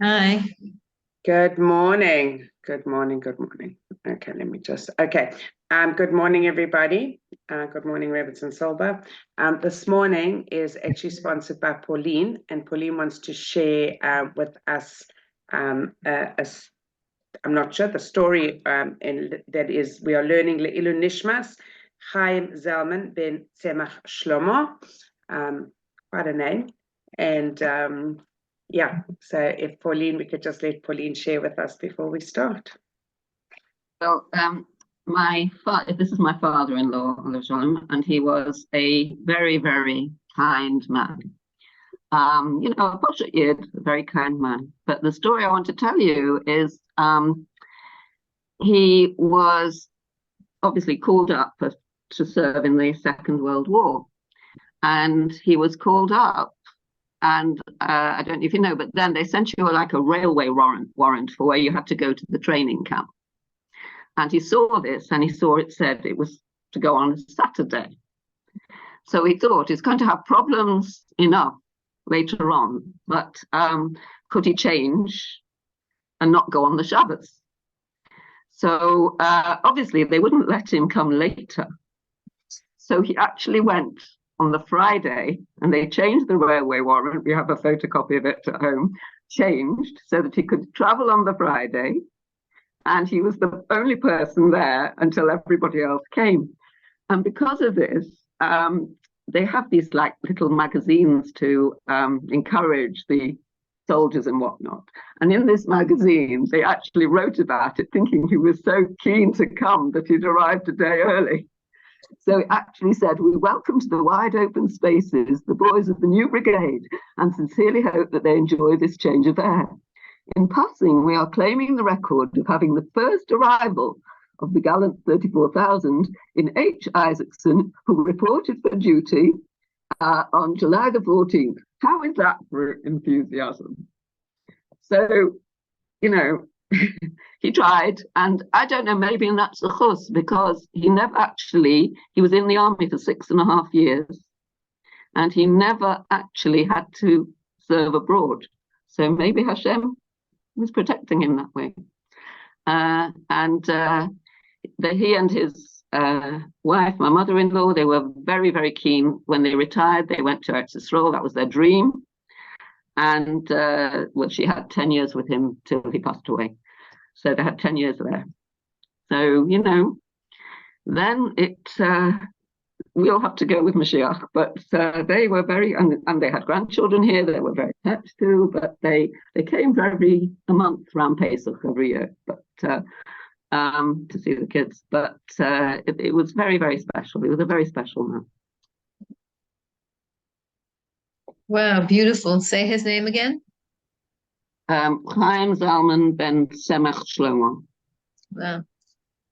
Hi. Good morning. Good morning. Good morning. Okay, let me just, okay. Good morning, everybody. Good morning, Rebbetzin Silber. This morning is actually sponsored by Pauline, and Pauline wants to share with us I'm not sure the story, and that is, we are learning Le'ilu Nishmas, Chaim Zalman ben Tzemach Shlomo, quite a name, and yeah, so if Pauline, we could just let Pauline share with us before we start. Well, this is my father-in-law, and he was a very, very kind man. A very kind man. But the story I want to tell you is he was obviously called up to serve in the Second World War. And he was called up, and I don't know if you know, but then they sent you like a railway warrant for where you had to go to the training camp. And he saw this, and he saw it said it was to go on a Saturday. So he thought he's going to have problems enough later on, but could he change and not go on the Shabbos? So obviously they wouldn't let him come later. So he actually went on the Friday, and they changed the railway warrant. We have a photocopy of it at home, changed so that he could travel on the Friday, and he was the only person there until everybody else came. And because of this, they have these like little magazines to encourage the soldiers and whatnot. And in this magazine, they actually wrote about it, thinking he was so keen to come that he'd arrived a day early. So it actually said, "We welcome to the wide open spaces the boys of the new brigade and sincerely hope that they enjoy this change of air. In passing, we are claiming the record of having the first arrival of the gallant 34,000 in H. Isaacson, who reported for duty on July the 14th. How is that for enthusiasm?" So, he tried, and I don't know, maybe that's a chus, because he was in the army for 6.5 years, and he never actually had to serve abroad. So maybe Hashem was protecting him that way. He and his wife, my mother-in-law, they were very, very keen. When they retired, they went to Eretz Yisrael. That was their dream. And she had 10 years with him till he passed away. So they had 10 years there. So, then we all have to go with Mashiach. But they were and they had grandchildren here. They were very attached to, but they came a month around Pesach every year, but to see the kids. But it was very, very special. He was a very special man. Wow, beautiful. Say his name again. Chaim Zalman ben Tzemach Shlomo. Wow.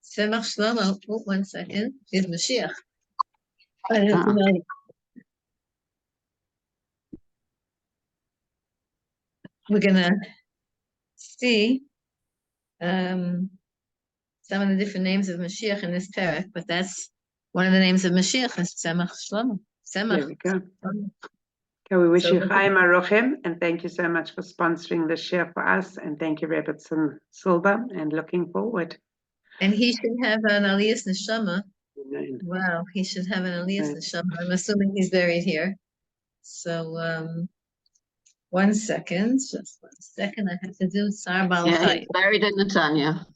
Tzemach Shlomo. Oh, 1 second. Is Mashiach. We're going to see some of the different names of Mashiach in this parak, but that's one of the names of Mashiach is Tzemach Shlomo. There we go. Okay, we wish you Chaim Arochem, and thank you so much for sponsoring the share for us, and thank you, Rebbetzin Silber, and looking forward. And he should have an Aliyas Neshama. Wow, he should have an Aliyas Neshama. I'm assuming he's buried here. So 1 second, just 1 second. I have to do Sar Bal Chai. Yeah, he's buried in Netanya.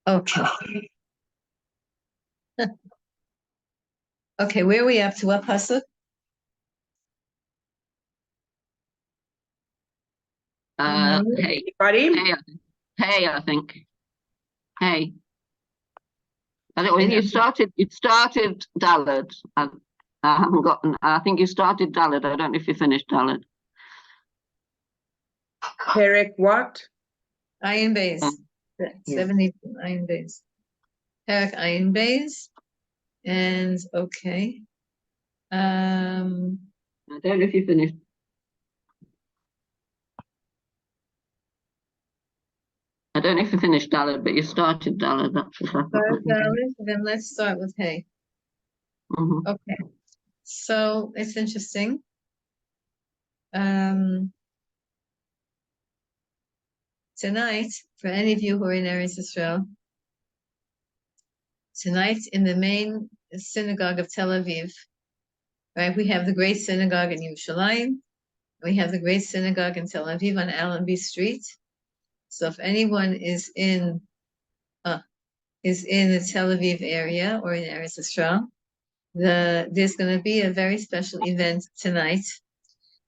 Okay. Okay, where are we up to? What pasuk? Hey, I think. Hey. I don't know, you started Daled. I haven't gotten, I think you started Daled. I don't know if you finished Daled. Perek what? Ayin Beis. 70 Ayin Beis. Perek Ayin Beis. And okay. I don't know if you finished. I don't know if you finished Dalet, but you started Dalet. That's what I thought. Then let's start with Hey. Okay. So it's interesting. Tonight, for any of you who are in Eretz Israel, tonight in the main synagogue of Tel Aviv, right? We have the great synagogue in Yerushalayim. We have the great synagogue in Tel Aviv on Allenby Street. So if anyone is in the Tel Aviv area or in Eretz Israel, there's going to be a very special event tonight.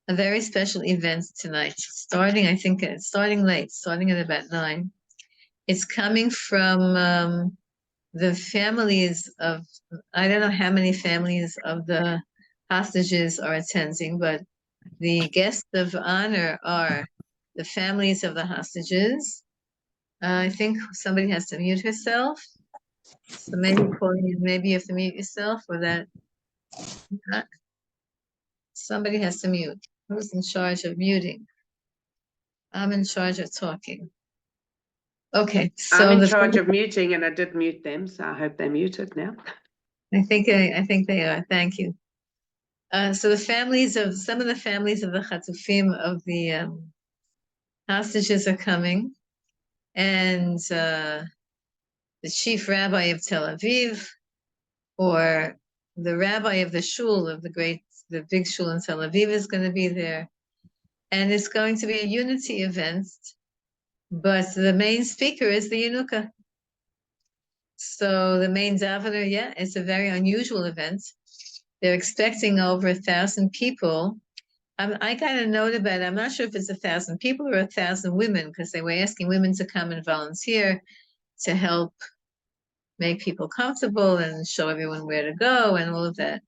A very special event tonight, starting, I think, starting late, starting at about 9. It's coming from the families of, I don't know how many families of the hostages are attending, but the guests of honor are the families of the hostages. I think somebody has to mute herself. So maybe you have to mute yourself, or that somebody has to mute. Who's in charge of muting? I'm in charge of talking. Okay, so I'm in charge of muting, and I did mute them, so I hope they're muted now. I think they are. Thank you. So some of the families of the Chatufim of the hostages are coming, and the chief rabbi of Tel Aviv, or the rabbi of the shul of the big shul in Tel Aviv is going to be there, and it's going to be a unity event. But the main speaker is the Yenuka. So the main davener, it's a very unusual event. They're expecting over 1,000 people. I got a note about it. I'm not sure if it's 1,000 people or 1,000 women, because they were asking women to come and volunteer to help make people comfortable and show everyone where to go and all of that.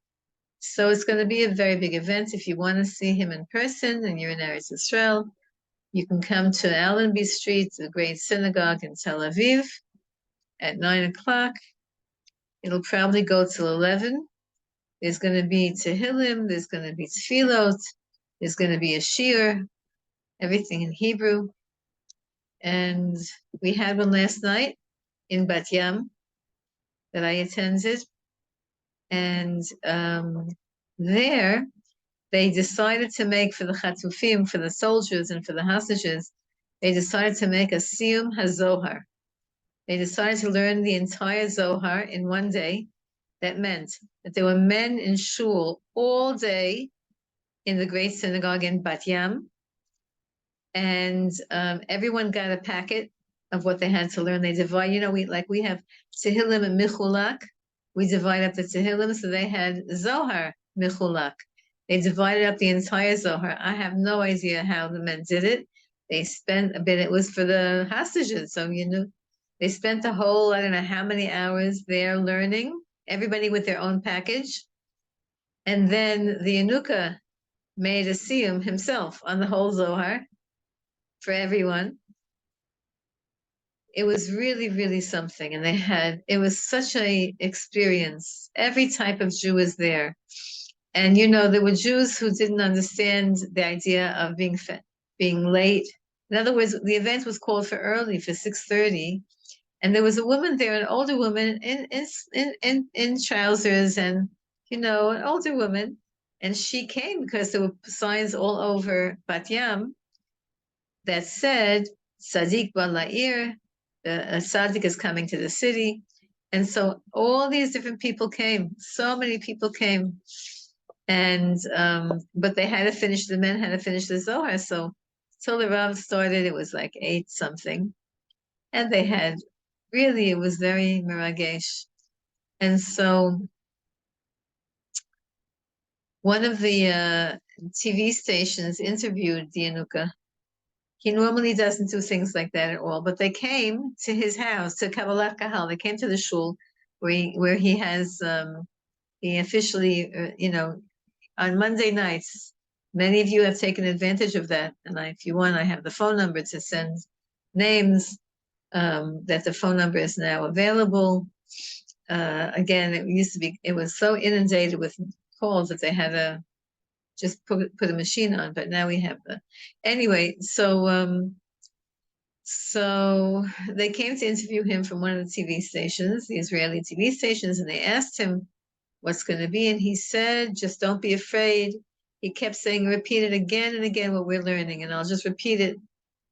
So it's going to be a very big event. If you want to see him in person and you're in Eretz Israel, you can come to Allenby Street, the great synagogue in Tel Aviv, at 9 o'clock. It'll probably go till 11. There's going to be Tehillim, there's going to be Tefillot, there's going to be a Shir, everything in Hebrew. And we had one last night in Bat Yam that I attended. And there, they decided to make, for the Chatufim, for the soldiers and for the hostages, they decided to make a Siyum HaZohar. They decided to learn the entire Zohar in one day. That meant that there were men in shul all day in the great synagogue in Bat Yam, and everyone got a packet of what they had to learn. They divide, we have Tehillim and Michulak. We divide up the Tehillim, so they had Zohar Michulak. They divided up the entire Zohar. I have no idea how the men did it. They spent a bit. It was for the hostages, so they spent a whole, I don't know how many hours there learning, everybody with their own package. And then the Yenuka made a siyum himself on the whole Zohar for everyone. It was really, really something. And it was such a experience. Every type of Jew was there. And, there were Jews who didn't understand the idea of being late. In other words, the event was called for early, for 6:30. And there was a woman there, an older woman in trousers, and an older woman, and she came because there were signs all over Bat Yam that said Sadiq Bala'ir, a Sadiq is coming to the city, and so all these different people came. So many people came, and but they had to finish. The men had to finish the Zohar, so till the Rav started, it was like 8 something, and they had. Really, it was very miragesh. And so one of the TV stations interviewed the Yenuka. He normally doesn't do things like that at all, but they came to his house, to Kabbalat Kahal. They came to the shul where he has, he officially, on Monday nights, many of you have taken advantage of that. And if you want, I have the phone number to send names. That the phone number is now available. Again, it was so inundated with calls that they had to just put a machine on, but now we have anyway, so So they came to interview him from one of the TV stations, the Israeli TV stations, and they asked him what's going to be. And he said, just don't be afraid. He kept saying, repeat it again and again, what we're learning. And I'll just repeat it.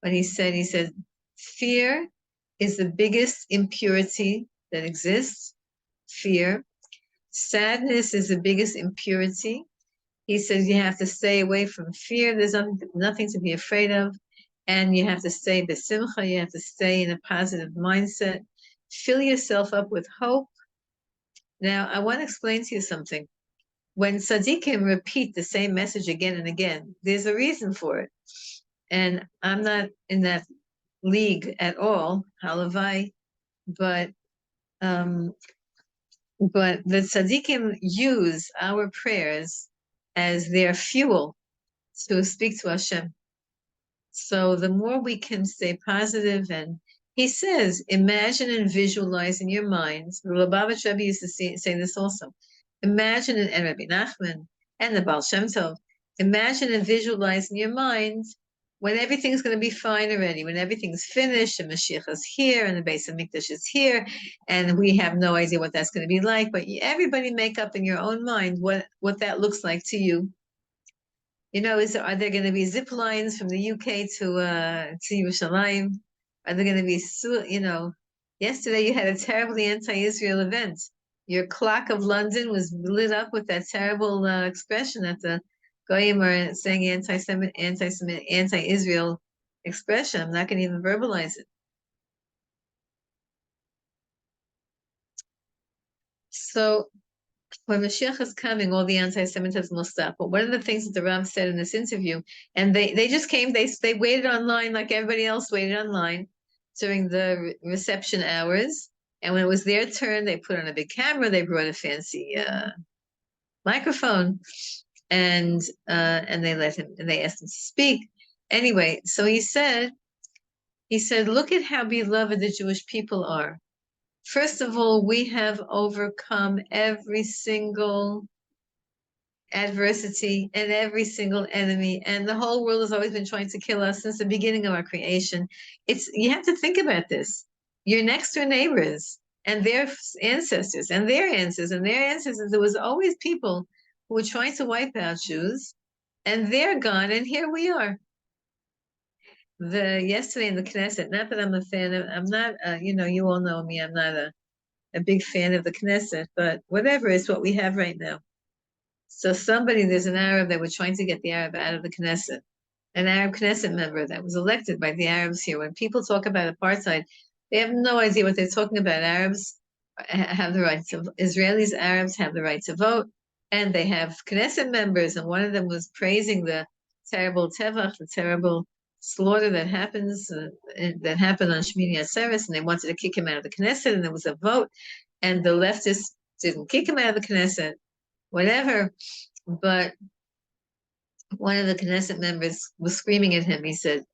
What he said, fear is the biggest impurity that exists. Fear. Sadness is the biggest impurity. He says you have to stay away from fear. There's nothing to be afraid of. And you have to stay besimcha. You have to stay in a positive mindset. Fill yourself up with hope. Now, I want to explain to you something. When tzaddikim repeat the same message again and again, there's a reason for it. And I'm not in that league at all, halavai, but the tzaddikim use our prayers as their fuel to speak to Hashem. So the more we can stay positive, and he says, imagine and visualize in your minds. The Lubavitch Rebbe used to say this also. Imagine, and Rabbi Nachman and the Baal Shem Tov, imagine and visualize in your mind when everything's going to be fine already, when everything's finished, and Mashiach is here, and the Beis Hamikdash is here, and we have no idea what that's going to be like, but everybody make up in your own mind what that looks like to you. You know, are there going to be zip lines from the UK to Yerushalayim? Are there going to be, yesterday you had a terribly anti-Israel event. Your clock of London was lit up with that terrible expression that the Goyim are saying anti-Israel expression. I'm not going to even verbalize it. So when Mashiach is coming, all the anti-Semitism will stop. But one of the things that the Rav said in this interview, and they just came, they waited online like everybody else waited online during the reception hours. And when it was their turn, they put on a big camera, they brought a fancy microphone, and they let him, and they asked him to speak. Anyway, so he said, look at how beloved the Jewish people are. First of all, we have overcome every single adversity and every single enemy, and the whole world has always been trying to kill us since the beginning of our creation. You have to think about this. Your next door neighbors and their ancestors and their ancestors and their ancestors, there was always people who were trying to wipe out Jews, and they're gone, and here we are. Yesterday in the Knesset, not that I'm a fan of, I'm not, you all know me, I'm not a big fan of the Knesset, but whatever is what we have right now. So there's an Arab that was trying to get the Arab out of the Knesset, an Arab Knesset member that was elected by the Arabs here. When people talk about apartheid, they have no idea what they're talking about. Arabs have the right to, Israelis, Arabs have the right to vote, and they have Knesset members, and one of them was praising the terrible tevach, the terrible slaughter that happened on Shmini Atzeres, and they wanted to kick him out of the Knesset, and there was a vote, and the leftists didn't kick him out of the Knesset, whatever, but one of the Knesset members was screaming at him. He said,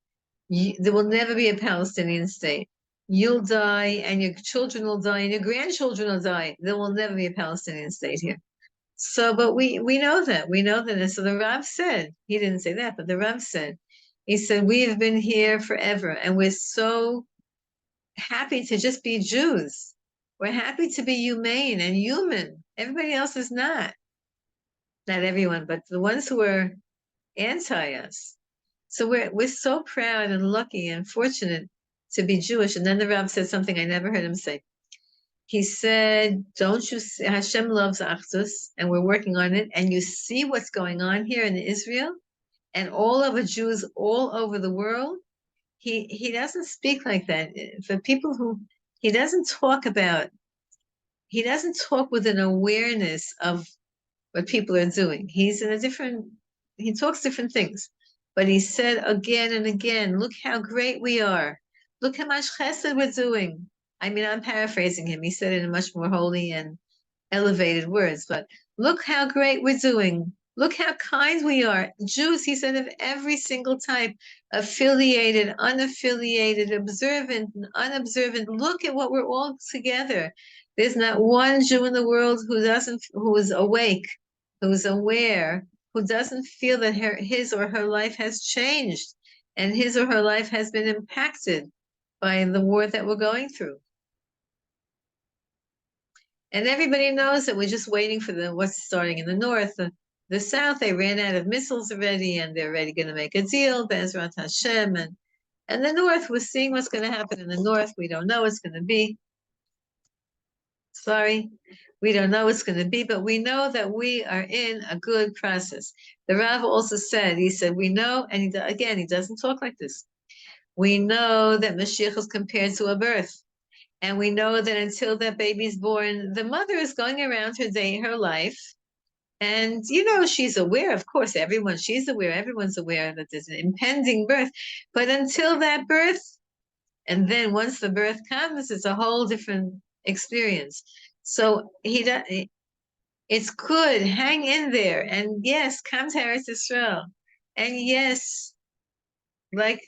there will never be a Palestinian state. You'll die, and your children will die, and your grandchildren will die. There will never be a Palestinian state here. So, but we know that. And so the Rav said, he didn't say that, but the Rav said, he said, we have been here forever, and we're so happy to just be Jews. We're happy to be humane and human. Everybody else is not. Not everyone, but the ones who are anti us. So we're so proud and lucky and fortunate to be Jewish. And then the Rav said something I never heard him say. He said, don't you see, Hashem loves Achdus, and we're working on it, and you see what's going on here in Israel, and all of the Jews all over the world. He doesn't speak like that. For people who, he doesn't talk with an awareness of what people are doing. He talks different things. But he said again and again, look how great we are. Look how much chesed we're doing. I mean, I'm paraphrasing him. He said it in much more holy and elevated words, but look how great we're doing. Look how kind we are. Jews, he said, of every single type, affiliated, unaffiliated, observant, unobservant. Look at what we're all together. There's not one Jew in the world who is awake, who's aware, who doesn't feel that his or her life has changed and his or her life has been impacted by the war that we're going through. And everybody knows that we're just waiting for what's starting in the north. The south, they ran out of missiles already, and they're already going to make a deal, Bezrat Hashem. And the north, we're seeing what's going to happen in the north. We don't know what's going to be. Sorry, we don't know what's going to be, but we know that we are in a good process. The Rav also said, he said, we know, and he doesn't talk like this. We know that Mashiach is compared to a birth. And we know that until that baby's born, the mother is going around her life. And, she's aware, of course, she's aware, everyone's aware that there's an impending birth. But until that birth, and then once the birth comes, it's a whole different experience. So it's good, hang in there. And yes, come to Eretz Yisrael. And yes, like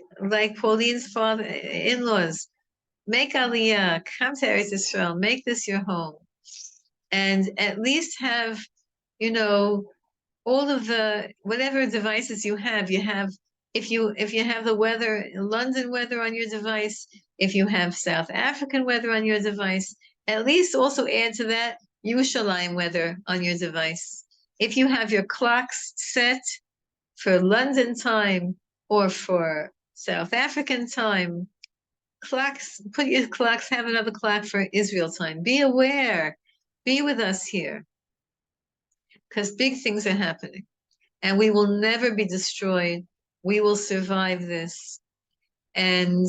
Pauline's father-in-laws, make Aliyah, come to Eretz Yisrael, make this your home. And at least have, all of the, whatever devices you have, if you have the weather, London weather on your device, if you have South African weather on your device, at least also add to that Yerushalayim weather on your device. If you have your clocks set for London time or for South African time, put your clocks, have another clock for Israel time. Be aware, be with us here, because big things are happening, and we will never be destroyed. We will survive this. And,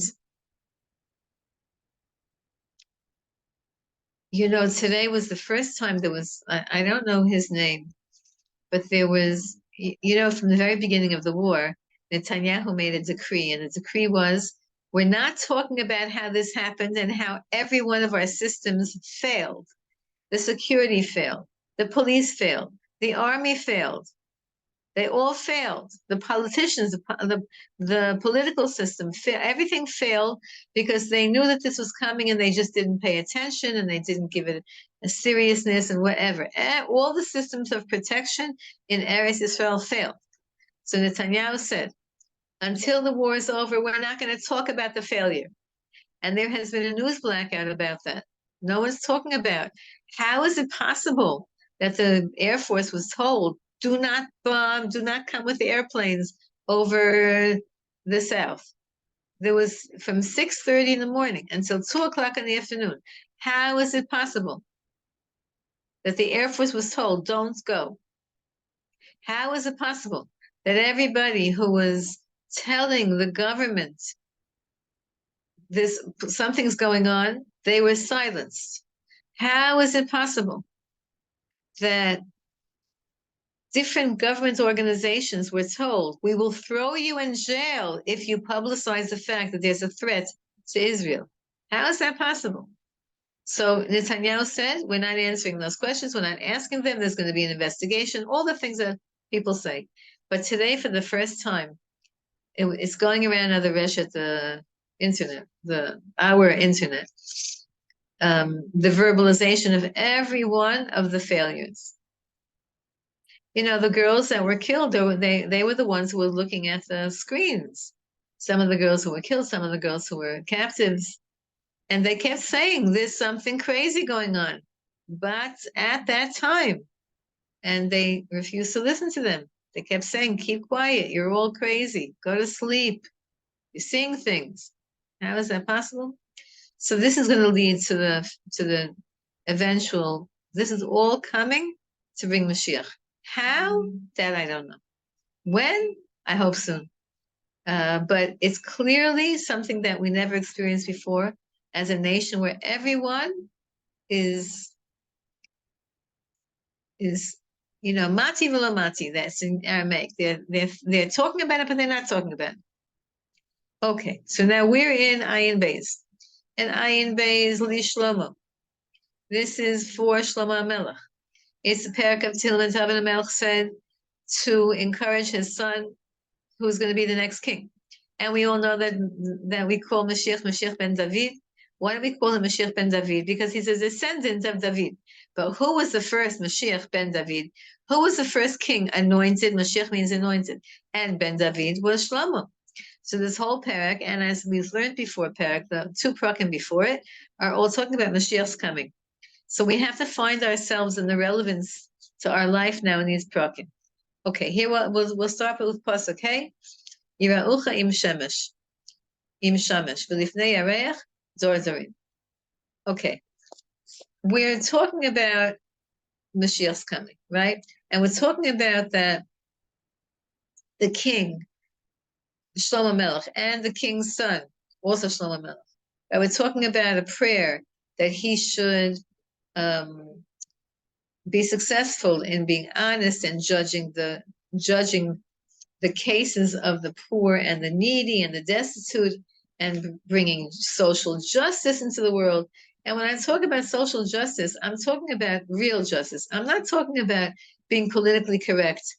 today was the first time there was, I don't know his name, but there was, from the very beginning of the war, Netanyahu made a decree, and the decree was, we're not talking about how this happened and how every one of our systems failed. The security failed. The police failed. The army failed. They all failed. The politicians, the political system, everything failed because they knew that this was coming and they just didn't pay attention and they didn't give it a seriousness and whatever. All the systems of protection in Eretz Yisrael failed. So Netanyahu said, until the war is over, we're not going to talk about the failure. And there has been a news blackout about that. No one's talking about how is it possible that the Air Force was told, do not bomb, do not come with airplanes over the south. There was from 6:30 in the morning until 2 o'clock in the afternoon. How is it possible that the Air Force was told, don't go? How is it possible that everybody who was telling the government something's going on, they were silenced? How is it possible that different government organizations were told, we will throw you in jail if you publicize the fact that there's a threat to Israel? How is that possible? So Netanyahu said, we're not answering those questions. We're not asking them. There's going to be an investigation, all the things that people say. But today, for the first time, it's going around on the Reshet, the internet, our internet, the verbalization of every one of the failures. The girls that were killed, they were the ones who were looking at the screens. Some of the girls who were killed, some of the girls who were captives. And they kept saying, there's something crazy going on. But at that time, and they refused to listen to them. They kept saying, keep quiet, you're all crazy, go to sleep. You're seeing things. How is that possible? So this is going to lead to the eventual, this is all coming to bring Mashiach. How? That I don't know. When? I hope soon. But it's clearly something that we never experienced before as a nation, where everyone is mati v'lo mati. That's in Aramaic. They're talking about it, but they're not talking about it. Okay, so now we're in Ayin Beis, and Ayin Beis li Shlomo. This is for Shlomo HaMelech. It's the parak of Tehillim. David HaMelech said to encourage his son, who's going to be the next king. And we all know that we call Mashiach ben David. Why do we call him Mashiach ben David? Because he's a descendant of David. But who was the first Mashiach ben David? Who was the first king anointed? Mashiach means anointed. And ben David was Shlomo. So this whole parak, and as we've learned before, parak, the 2 parakim before it, are all talking about Mashiach's coming. So we have to find ourselves in the relevance to our life now in these parakim. Okay, here we'll start with pasuk. Okay, Yira'ucha im shemesh, v'lifnei yareach zor zorim. Okay, we're talking about Mashiach's coming, right? And we're talking about that the king, Shlomo Melech, and the king's son, also Shlomo Melech. And we're talking about a prayer that he should be successful in being honest and judging the cases of the poor and the needy and the destitute, and bringing social justice into the world. And when I talk about social justice, I'm talking about real justice. I'm not talking about being politically correct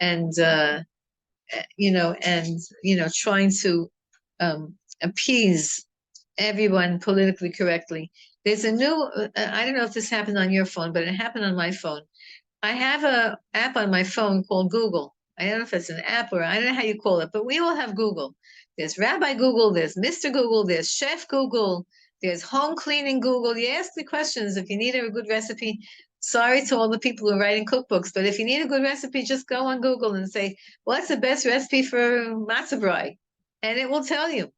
and trying to appease everyone politically correctly. There's a new, I don't know if this happened on your phone, but it happened on my phone. I have an app on my phone called Google. I don't know if it's an app or I don't know how you call it, but we all have Google. There's Rabbi Google, there's Mr. Google, there's Chef Google, there's home cleaning Google. You ask the questions if you need a good recipe. Sorry to all the people who are writing cookbooks, but if you need a good recipe, just go on Google and say, what's the best recipe for matzah brai? And it will tell you.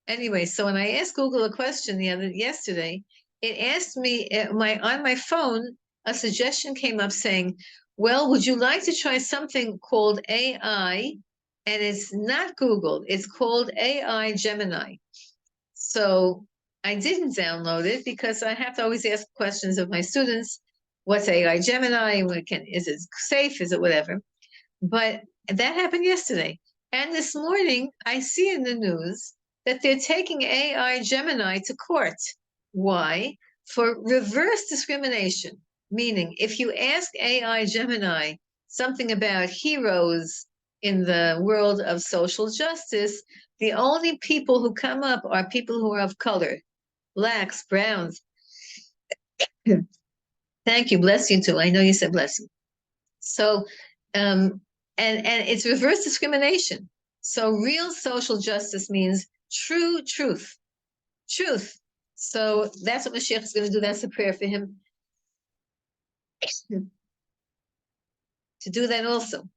Anyway, so when I asked Google a question yesterday, it asked me on my phone, a suggestion came up saying, well, would you like to try something called AI? And it's not Google, it's called AI Gemini. So I didn't download it because I have to always ask questions of my students. What's AI Gemini? Is it safe? Is it whatever? But that happened yesterday. And this morning, I see in the news that they're taking AI Gemini to court. Why? For reverse discrimination. Meaning, if you ask AI Gemini something about heroes in the world of social justice, the only people who come up are people who are of color, blacks, browns. Thank you, bless you too. I know you said bless you. So, and it's reverse discrimination. So real social justice means true truth. So that's what Mashiach is going to do. That's the prayer for him to do that also.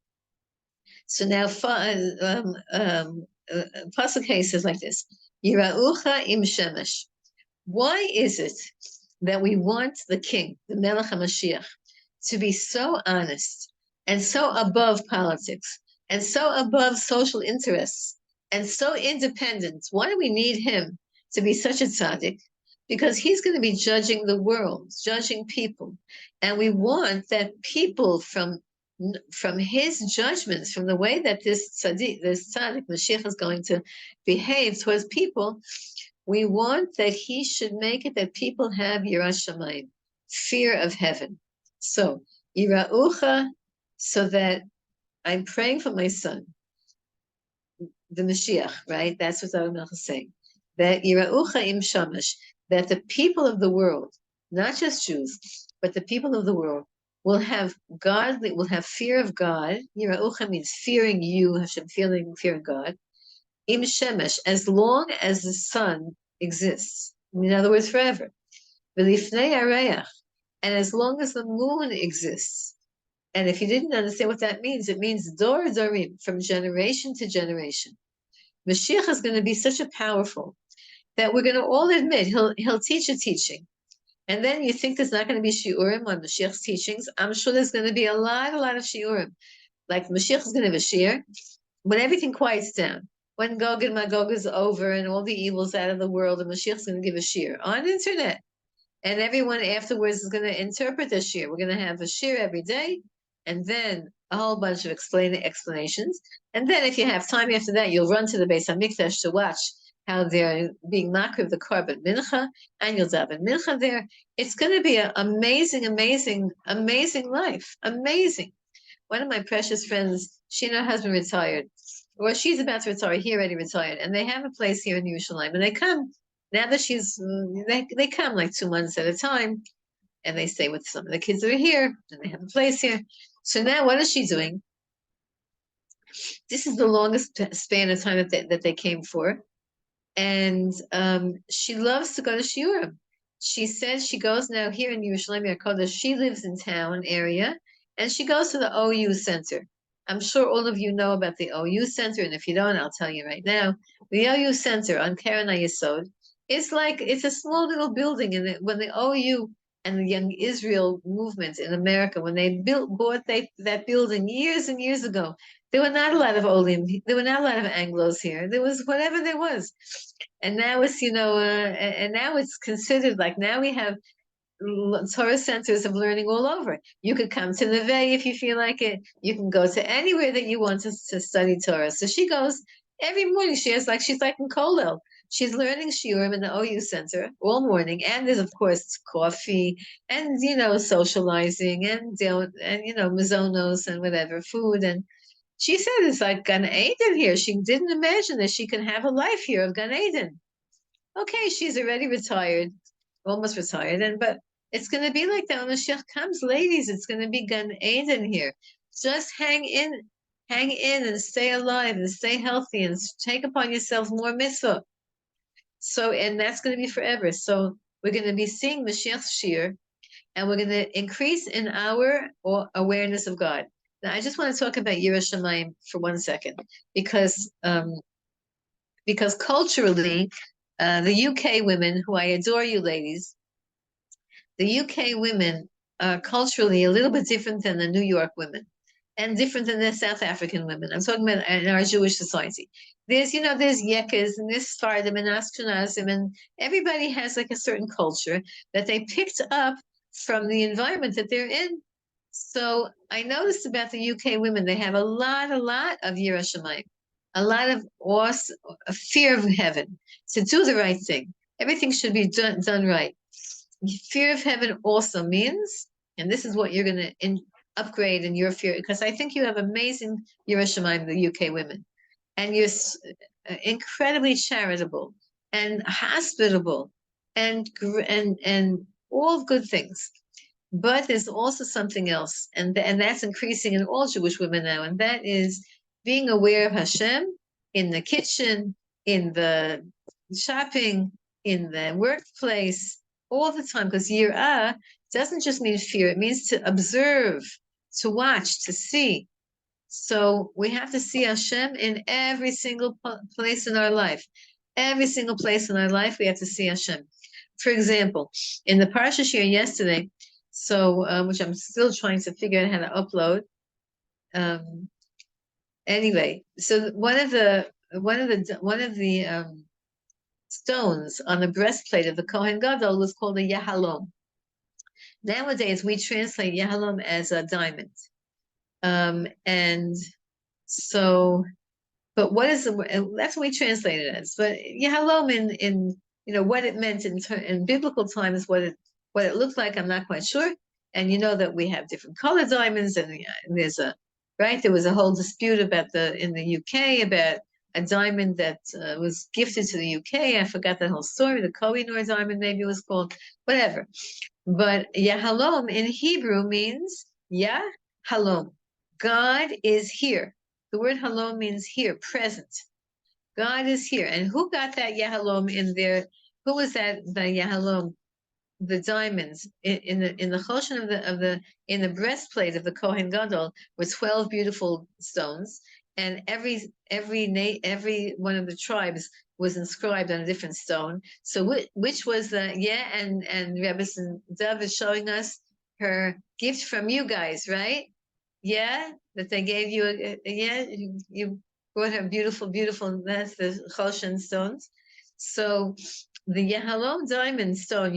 So now, pasuk case is like this: Yira'ucha im shemesh. Why is it that we want the king, the Melech HaMashiach, to be so honest and so above politics and so above social interests and so independent? Why do we need him to be such a tzaddik? Because he's going to be judging the world, judging people. And we want that people from his judgments, from the way that this tzaddik Mashiach is going to behave towards people, we want that he should make it that people have yirat shamayim, fear of heaven. So, yira'ucha, so that I'm praying for my son, the Mashiach, right? That's what the Melech is saying. That yira'ucha im shamash, that the people of the world, not just Jews, but the people of the world, will have fear of God. Yira'ucha means fearing you, Hashem, fearing God. Im shemesh, as long as the sun exists. In other words, forever. V'lifnei yareach, and as long as the moon exists. And if you didn't understand what that means, it means dor dorim, from generation to generation. Mashiach is going to be such a powerful that we're going to all admit he'll teach a teaching. And then you think there's not going to be shiurim on Mashiach's teachings. I'm sure there's going to be a lot of shiurim. Like Mashiach is going to have a shiur when everything quiets down. When Gog and Magog is over and all the evils out of the world, the Mashiach is going to give a shiur on the internet. And everyone afterwards is going to interpret the shiur. We're going to have a shiur every day, and then a whole bunch of explanations. And then if you have time after that, you'll run to the Beis HaMikdash to watch how they're being makriv the korban mincha, and you'll daven mincha there. It's going to be an amazing life. Amazing. One of my precious friends, she and her husband retired. Well, she's about to retire. He already retired. And they have a place here in Yerushalayim. And they come, now that they come like 2 months at a time. And they stay with some of the kids that are here. And they have a place here. So now what is she doing? This is the longest span of time that they came for. And she loves to go to shiurim. She says she goes now here in Yerushalayim Kodesh. She lives in town area, and she goes to the OU Center. I'm sure all of you know about the OU Center, and if you don't, I'll tell you right now. The OU Center on Keren HaYesod, it's a small little building, and when the OU and the Young Israel movement in America, when they bought that building years and years ago, there were not a lot of Olim, there were not a lot of Anglos here. There was whatever there was. And now it's, and now it's considered like now we have Torah centers of learning all over. You could come to Neve if you feel like it. You can go to anywhere that you want to study Torah. So she goes every morning. She's like in Kollel. She's learning shiurim in the OU Center all morning, and there's of course coffee and socializing and mazonos and whatever food. And she said it's like Gan Eden here. She didn't imagine that she can have a life here of Gan Eden. Okay, she's already retired, almost retired, but it's going to be like that when Mashiach comes, ladies. It's going to be Gan Eden here. Just hang in, and stay alive, and stay healthy, and take upon yourselves more mitzvah. So, and that's going to be forever. So we're going to be seeing Mashiach's shir, and we're going to increase in our awareness of God. Now, I just want to talk about Yiras Shamayim for 1 second, because culturally, the UK women, who I adore you ladies, the UK women are culturally a little bit different than the New York women, and different than the South African women. I'm talking about in our Jewish society. There's Yekas and there's Sfardim and Ashkenazim, and everybody has like a certain culture that they picked up from the environment that they're in. So I noticed about the UK women, they have a lot of Yiras Shamayim, a lot of a fear of heaven, to do the right thing. Everything should be done right. Fear of heaven also means, and this is what you're going to upgrade in your fear, because I think you have amazing Yiras Shamayim, the UK women, and you're incredibly charitable and hospitable and all good things. But there's also something else, and that's increasing in all Jewish women now, and that is being aware of Hashem in the kitchen, in the shopping, in the workplace, all the time. Because Yirah doesn't just mean fear; it means to observe, to watch, to see. So we have to see Hashem in every single place in our life. Every single place in our life, we have to see Hashem. For example, in the Parsha Shir yesterday, which I'm still trying to figure out how to upload. Anyway, so one of the stones on the breastplate of the Kohen Gadol was called a Yahalom. Nowadays, we translate Yahalom as a diamond. And so, but what is that's what we translate it as. But Yahalom in what it meant in biblical times, what it looked like, I'm not quite sure. And you know that we have different color diamonds, and there was a whole dispute about in the UK about a diamond that was gifted to the UK. I forgot that whole story. The Kohinoor diamond, maybe it was called, whatever. But Yahalom in Hebrew means Halom. God is here. The word Halom means here, present. God is here. And who got that Yahalom in there? Who was that? The Yahalom, the diamonds in the choshen in the breastplate of the Kohen Gadol were 12 beautiful stones, and every one of the tribes was inscribed on a different stone. So which was and Rebbetzin Dov is showing us her gift from you guys, right? Yeah, that they gave you you brought her beautiful, that's the choshen stones. So the Yahalom diamond stone,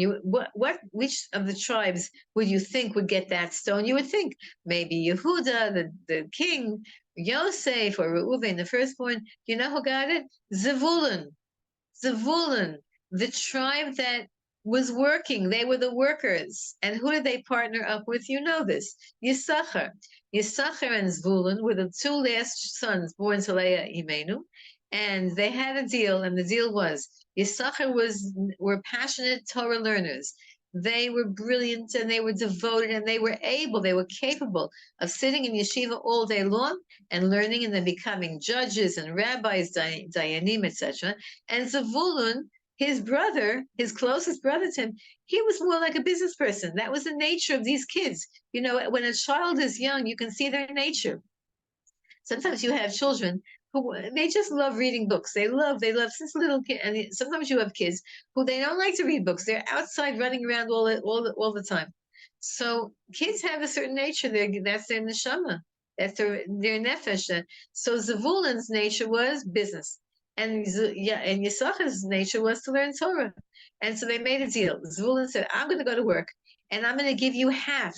which of the tribes would you think would get that stone? You would think maybe Yehuda, the king, Yosef, or Reuven, the firstborn. You know who got it? Zevulun, the tribe that was working. They were the workers. And who did they partner up with? You know this. Yisachar. Yisachar and Zvulun were the two last sons born to Leah Imenu. And they had a deal, and the deal was Yisachar were passionate Torah learners, They were brilliant and they were devoted and they were capable of sitting in yeshiva all day long and learning and then becoming judges and rabbis, dayanim, etc. And Zavulun, his brother, his closest brother to him, he was more like a business person. That was the nature of these kids. You know, when a child is young, you can see their nature. Sometimes you have children who they just love reading books. They love since little kid. And sometimes you have kids who they don't like to read books. They're outside running around all the time. So kids have a certain nature. That's their neshama. That's their nefesh. So Zavulun's nature was business, and Yisachar's nature was to learn Torah. And so they made a deal. Zavulun said, "I'm going to go to work, and I'm going to give you half.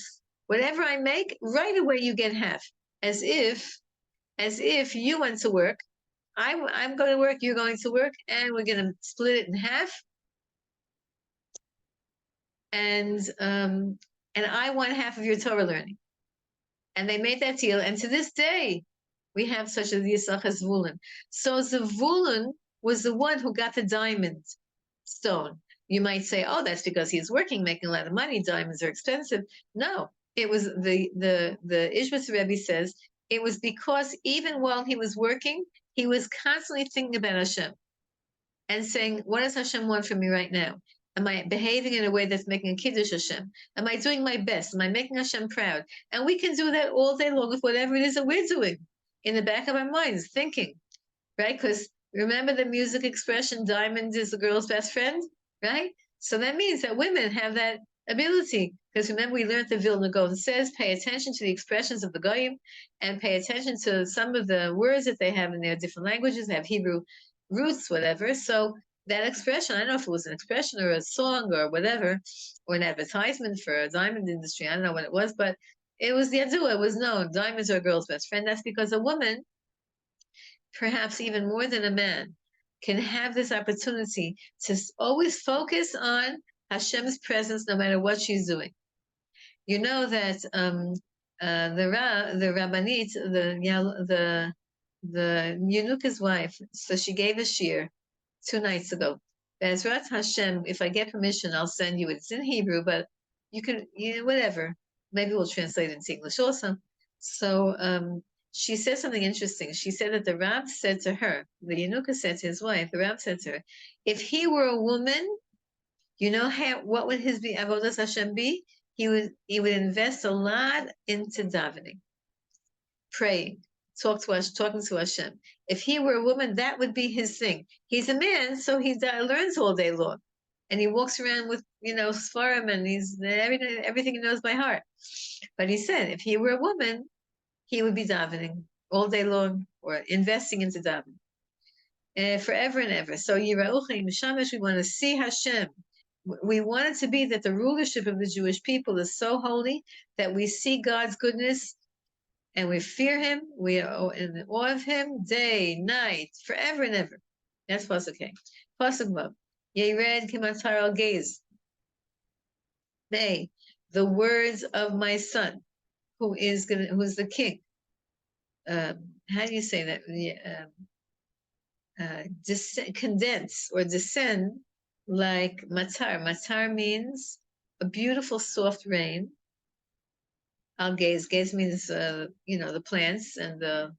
Whatever I make, right away you get half, as if you went to work. I'm going to work, you're going to work, and we're going to split it in half. And I want half of your Torah learning." And they made that deal. And to this day, we have such a Yisachar Zvulun. So Zvulun was the one who got the diamond stone. You might say, "Oh, that's because he's working, making a lot of money. Diamonds are expensive." No, it was the Ishbitz Rebbe says it was because even while he was working, he was constantly thinking about Hashem and saying, "What does Hashem want from me right now? Am I behaving in a way that's making a kiddush Hashem? Am I doing my best? Am I making Hashem proud?" And we can do that all day long with whatever it is that we're doing in the back of our minds, thinking, right? Because remember the music expression, "Diamond is the girl's best friend," right? So that means that women have that ability. Because remember, we learned the Vilna Gaon says, pay attention to the expressions of the Goyim and pay attention to some of the words that they have in their different languages. They have Hebrew roots, whatever. So that expression, I don't know if it was an expression or a song or whatever, or an advertisement for a diamond industry. I don't know what it was, but it was the Yadua. It was known. Diamonds are a girl's best friend. That's because a woman, perhaps even more than a man, can have this opportunity to always focus on Hashem's presence no matter what she's doing. You know that the Rabbanit, the Yenuka's wife, so she gave a shir 2 nights ago. Bezrat Hashem, if I get permission, I'll send you it. It's in Hebrew, but you can, whatever. Maybe we'll translate it into English also. So she said something interesting. She said that the Rab said to her, the Yenuka said to his wife, the Rab said to her, if he were a woman, you know what would his avodas Hashem be? He would invest a lot into davening, praying, talking to Hashem. If he were a woman, that would be his thing. He's a man, so he learns all day long, and he walks around with Sfarim, and he's everything he knows by heart. But he said, if he were a woman, he would be davening all day long or investing into davening forever and ever. So Yirauchim Mishamish, we want to see Hashem. We want it to be that the rulership of the Jewish people is so holy that we see God's goodness and we fear him. We are in awe of him day, night, forever and ever. That's Pasuk K. Pasuk Vav. Yered Kimatar al Gaze. Nay, the words of my son, who's the king. How do you say that? Condense or descend like matar. Matar means a beautiful soft rain. Al gaze. Gaze means the plants and the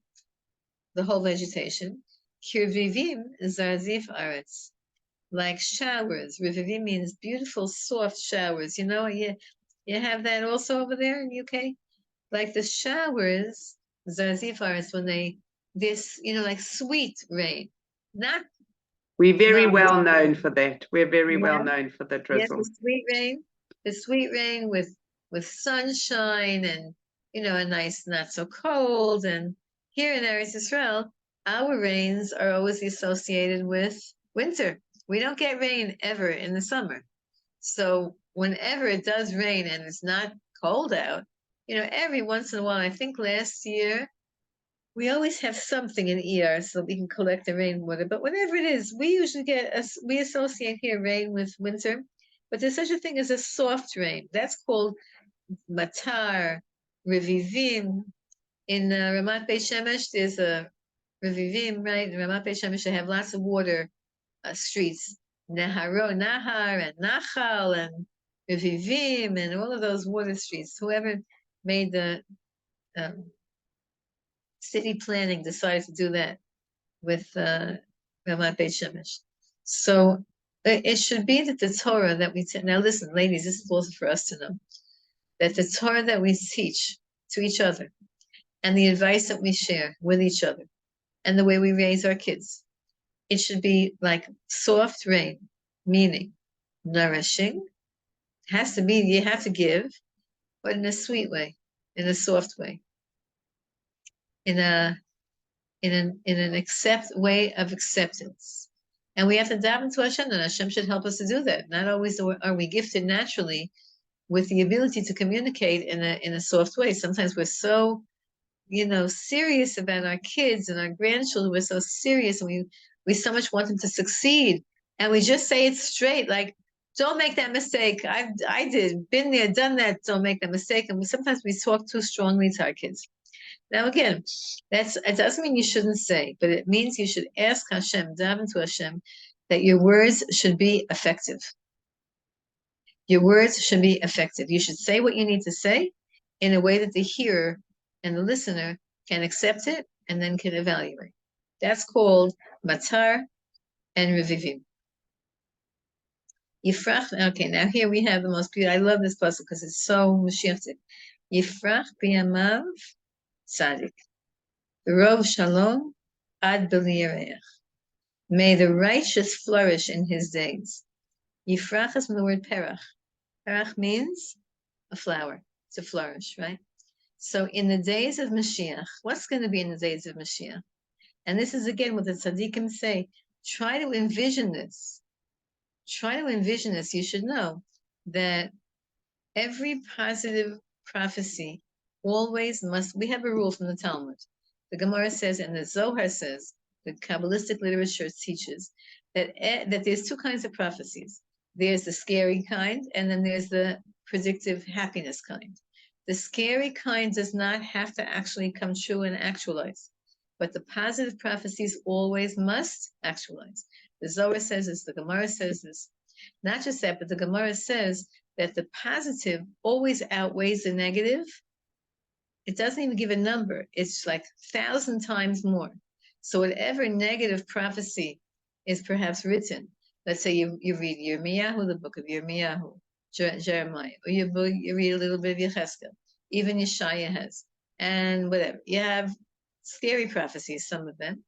whole vegetation. Kirvivim zarzif aretz, like showers. Rivivim means beautiful soft showers. You have that also over there in UK, like the showers zarzif aretz when like sweet rain, not. We're very well known for that. We're very well known for the drizzle. Yes, the sweet rain with sunshine and a nice, not so cold. And here in Eretz Yisrael, our rains are always associated with winter. We don't get rain ever in the summer. So whenever it does rain and it's not cold out, every once in a while, I think last year, we always have something in ER so we can collect the rainwater. But whenever it is, we usually we associate here rain with winter. But there's such a thing as a soft rain. That's called matar, revivim. In Ramat Beit Shemesh, there's a revivim, right? In Ramat Beit Shemesh, they have lots of water streets. Nahar and Nachal and Revivim and all of those water streets. Whoever made the city planning decided to do that with Ramat Beit Shemesh. So it should be that the Torah that we now listen, ladies, this is also for us to know that the Torah that we teach to each other and the advice that we share with each other and the way we raise our kids, it should be like soft rain, meaning nourishing. It has to be, you have to give, but in a sweet way, in a soft way, in an way of acceptance. And we have to dive into Hashem, and Hashem should help us to do that. Not always are we gifted naturally with the ability to communicate in a soft way. Sometimes we're so, serious about our kids and our grandchildren. We're so serious, and we so much want them to succeed, and we just say it straight, like, don't make that mistake. I did, been there, done that. Don't make that mistake. And sometimes we talk too strongly to our kids. Now again, it doesn't mean you shouldn't say, but it means you should ask Hashem, dive into Hashem, that your words should be effective. Your words should be effective. You should say what you need to say in a way that the hearer and the listener can accept it and then can evaluate. That's called matar and revivim. Yifrach. Okay, now here we have the most beautiful. I love this puzzle because it's so Mashiachtic. Yifrach biyamav tzadik. Rov shalom ad b'liyareach. May the righteous flourish in his days. Yifrach is from the word perach. Perach means a flower, to flourish, right? So in the days of Mashiach, what's going to be in the days of Mashiach? And this is again what the tzaddikim say. Try to envision this. Try to envision this. You should know that every positive prophecy always must. We have a rule from the Talmud. The Gemara says, and the Zohar says, the Kabbalistic literature teaches that there's two kinds of prophecies. There's the scary kind, and then there's the predictive happiness kind. The scary kind does not have to actually come true and actualize, but the positive prophecies always must actualize. The Zohar says this, the Gemara says this. Not just that, but the Gemara says that the positive always outweighs the negative. It doesn't even give a number. It's like 1,000 times more. So whatever negative prophecy is perhaps written, let's say you read Yirmiyahu, the book of Yirmiyahu, Jeremiah, or you read a little bit of Yecheskel, even Yeshaya has, and whatever. You have scary prophecies, some of them,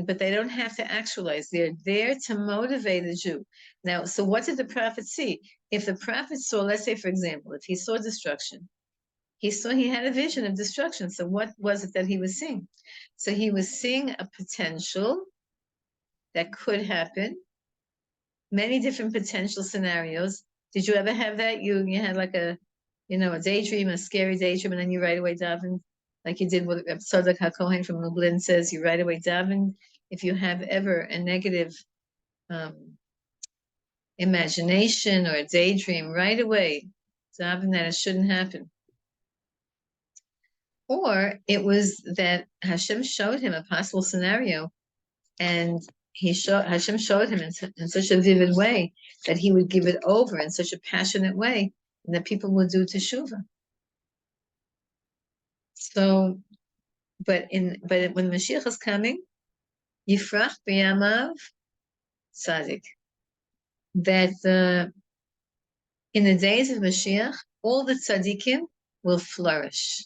but they don't have to actualize. They're there to motivate the Jew. Now, so what did the prophet see? If the prophet saw, let's say, for example, if he saw destruction, he had a vision of destruction. So what was it that he was seeing? So he was seeing a potential that could happen, many different potential scenarios. Did you ever have that? You had like a daydream, a scary daydream, and then you right away daven, like you did with Tzadok HaKohen from Lublin says, you right away daven. If you have ever a negative imagination or a daydream, right away daven that it shouldn't happen. Or it was that Hashem showed him a possible scenario, and Hashem showed him in such a vivid way that he would give it over in such a passionate way, and that people would do teshuvah. So, but when Mashiach is coming, Yifrach b'yamav tzadik. That in the days of Mashiach, all the tzaddikim will flourish,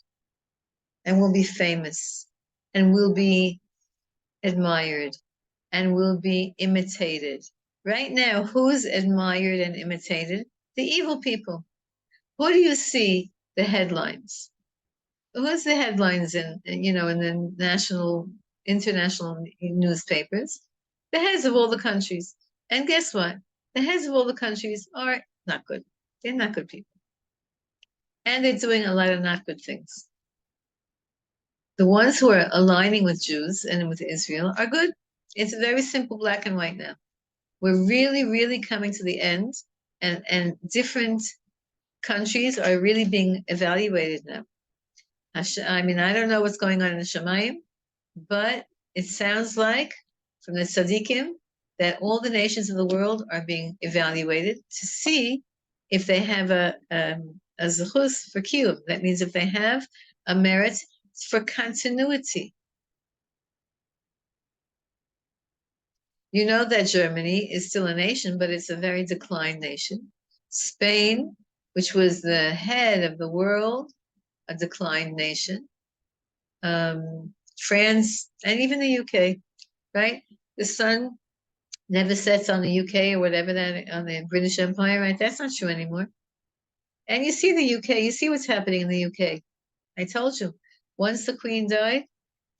and will be famous, and will be admired, and will be imitated. Right now, who's admired and imitated? The evil people. Who do you see the headlines? Who's the headlines in the national, international newspapers? The heads of all the countries. And guess what? The heads of all the countries are not good. They're not good people. And they're doing a lot of not good things. The ones who are aligning with Jews and with Israel are good. It's very simple, black and white now. We're really, really coming to the end, and different countries are really being evaluated now. I don't know what's going on in the Shemayim, but it sounds like from the tzaddikim that all the nations of the world are being evaluated to see if they have a zechus for kiyum. That means if they have a merit for continuity. You know that Germany is still a nation, but it's a very declined nation. Spain, which was the head of the world, a declined nation. France, and even the UK, right? The sun never sets on the UK or whatever that on the British Empire, right? That's not true anymore. And you see the UK, you see what's happening in the UK. I told you, once the Queen died,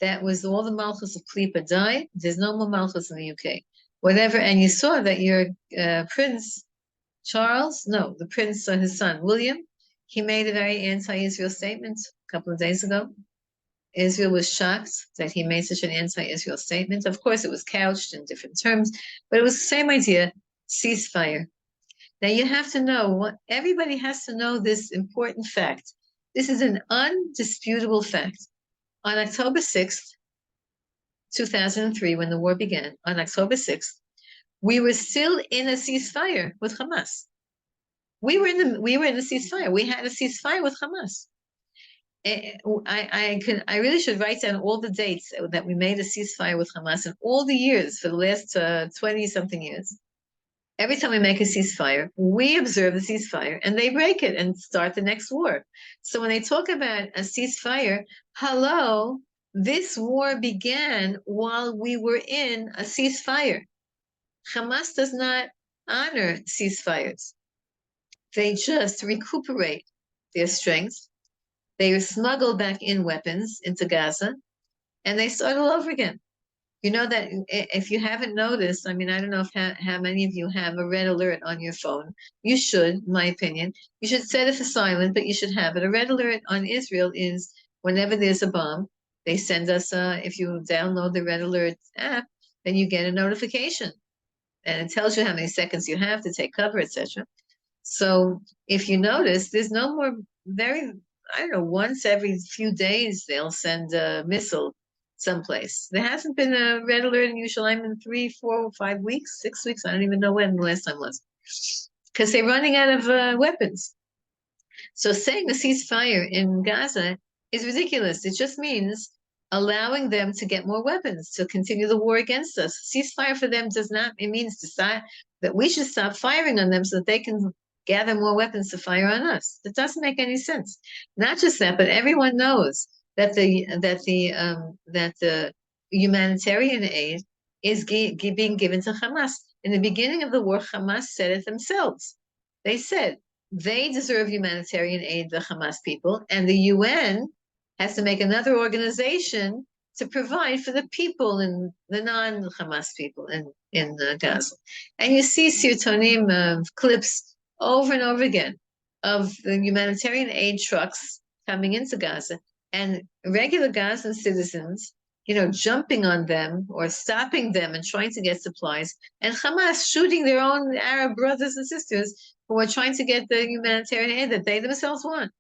that was all the Malchus of Klippa died. There's no more Malchus in the UK. Whatever, and you saw that your Prince Charles, no, the Prince, his son, William, he made a very anti-Israel statement a couple of days ago. Israel was shocked that he made such an anti-Israel statement. Of course, it was couched in different terms, but it was the same idea, ceasefire. Now you have to know, everybody has to know this important fact. This is an undisputable fact. On October 6th, 2003, when the war began, on October 6th, we were still in a ceasefire with Hamas. We were in a ceasefire. We had a ceasefire with Hamas. I really should write down all the dates that we made a ceasefire with Hamas in all the years for the last 20-something years. Every time we make a ceasefire, we observe the ceasefire and they break it and start the next war. So when they talk about a ceasefire, hello, this war began while we were in a ceasefire. Hamas does not honor ceasefires. They just recuperate their strength. They smuggle back in weapons into Gaza, and they start all over again. You know that if you haven't noticed, I mean, I don't know how many of you have a red alert on your phone. You should, in my opinion. You should set it for silent, but you should have it. A red alert on Israel is whenever there's a bomb, they send us, if you download the red alert app, then you get a notification. And it tells you how many seconds you have to take cover, etc. So if you notice, there's no more I don't know, once every few days they'll send a missile someplace. There hasn't been a red alert in Yerushalayim in 3, 4, 5 weeks, 6 weeks. I don't even know when the last time was. Because they're running out of weapons. So saying a ceasefire in Gaza is ridiculous. It just means allowing them to get more weapons, to continue the war against us. Ceasefire for them it means that we should stop firing on them so that they can gather more weapons to fire on us. That doesn't make any sense. Not just that, but everyone knows that the humanitarian aid is being given to Hamas. In the beginning of the war, Hamas said it themselves. They said they deserve humanitarian aid, the Hamas people, and the UN has to make another organization to provide for the people and the non-Hamas people in Gaza. And you see sirtonim clips over and over again of the humanitarian aid trucks coming into Gaza and regular Gazan citizens, jumping on them or stopping them and trying to get supplies, and Hamas shooting their own Arab brothers and sisters who are trying to get the humanitarian aid that they themselves want.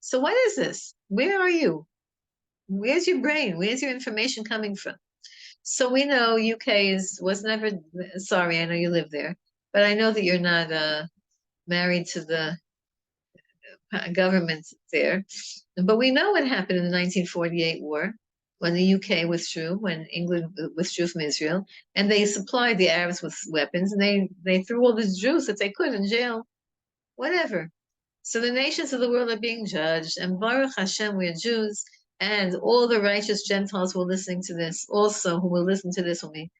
So what is this? Where are you? Where's your brain? Where's your information coming from? So we know UK was never, sorry, I know you live there, but I know that you're not married to the government there. But we know what happened in the 1948 war when the UK withdrew, when England withdrew from Israel, and they supplied the Arabs with weapons, and they threw all the Jews that they could in jail, whatever. So the nations of the world are being judged, and Baruch Hashem, we are Jews, and all the righteous Gentiles who are listening to this, also who will listen to this with me.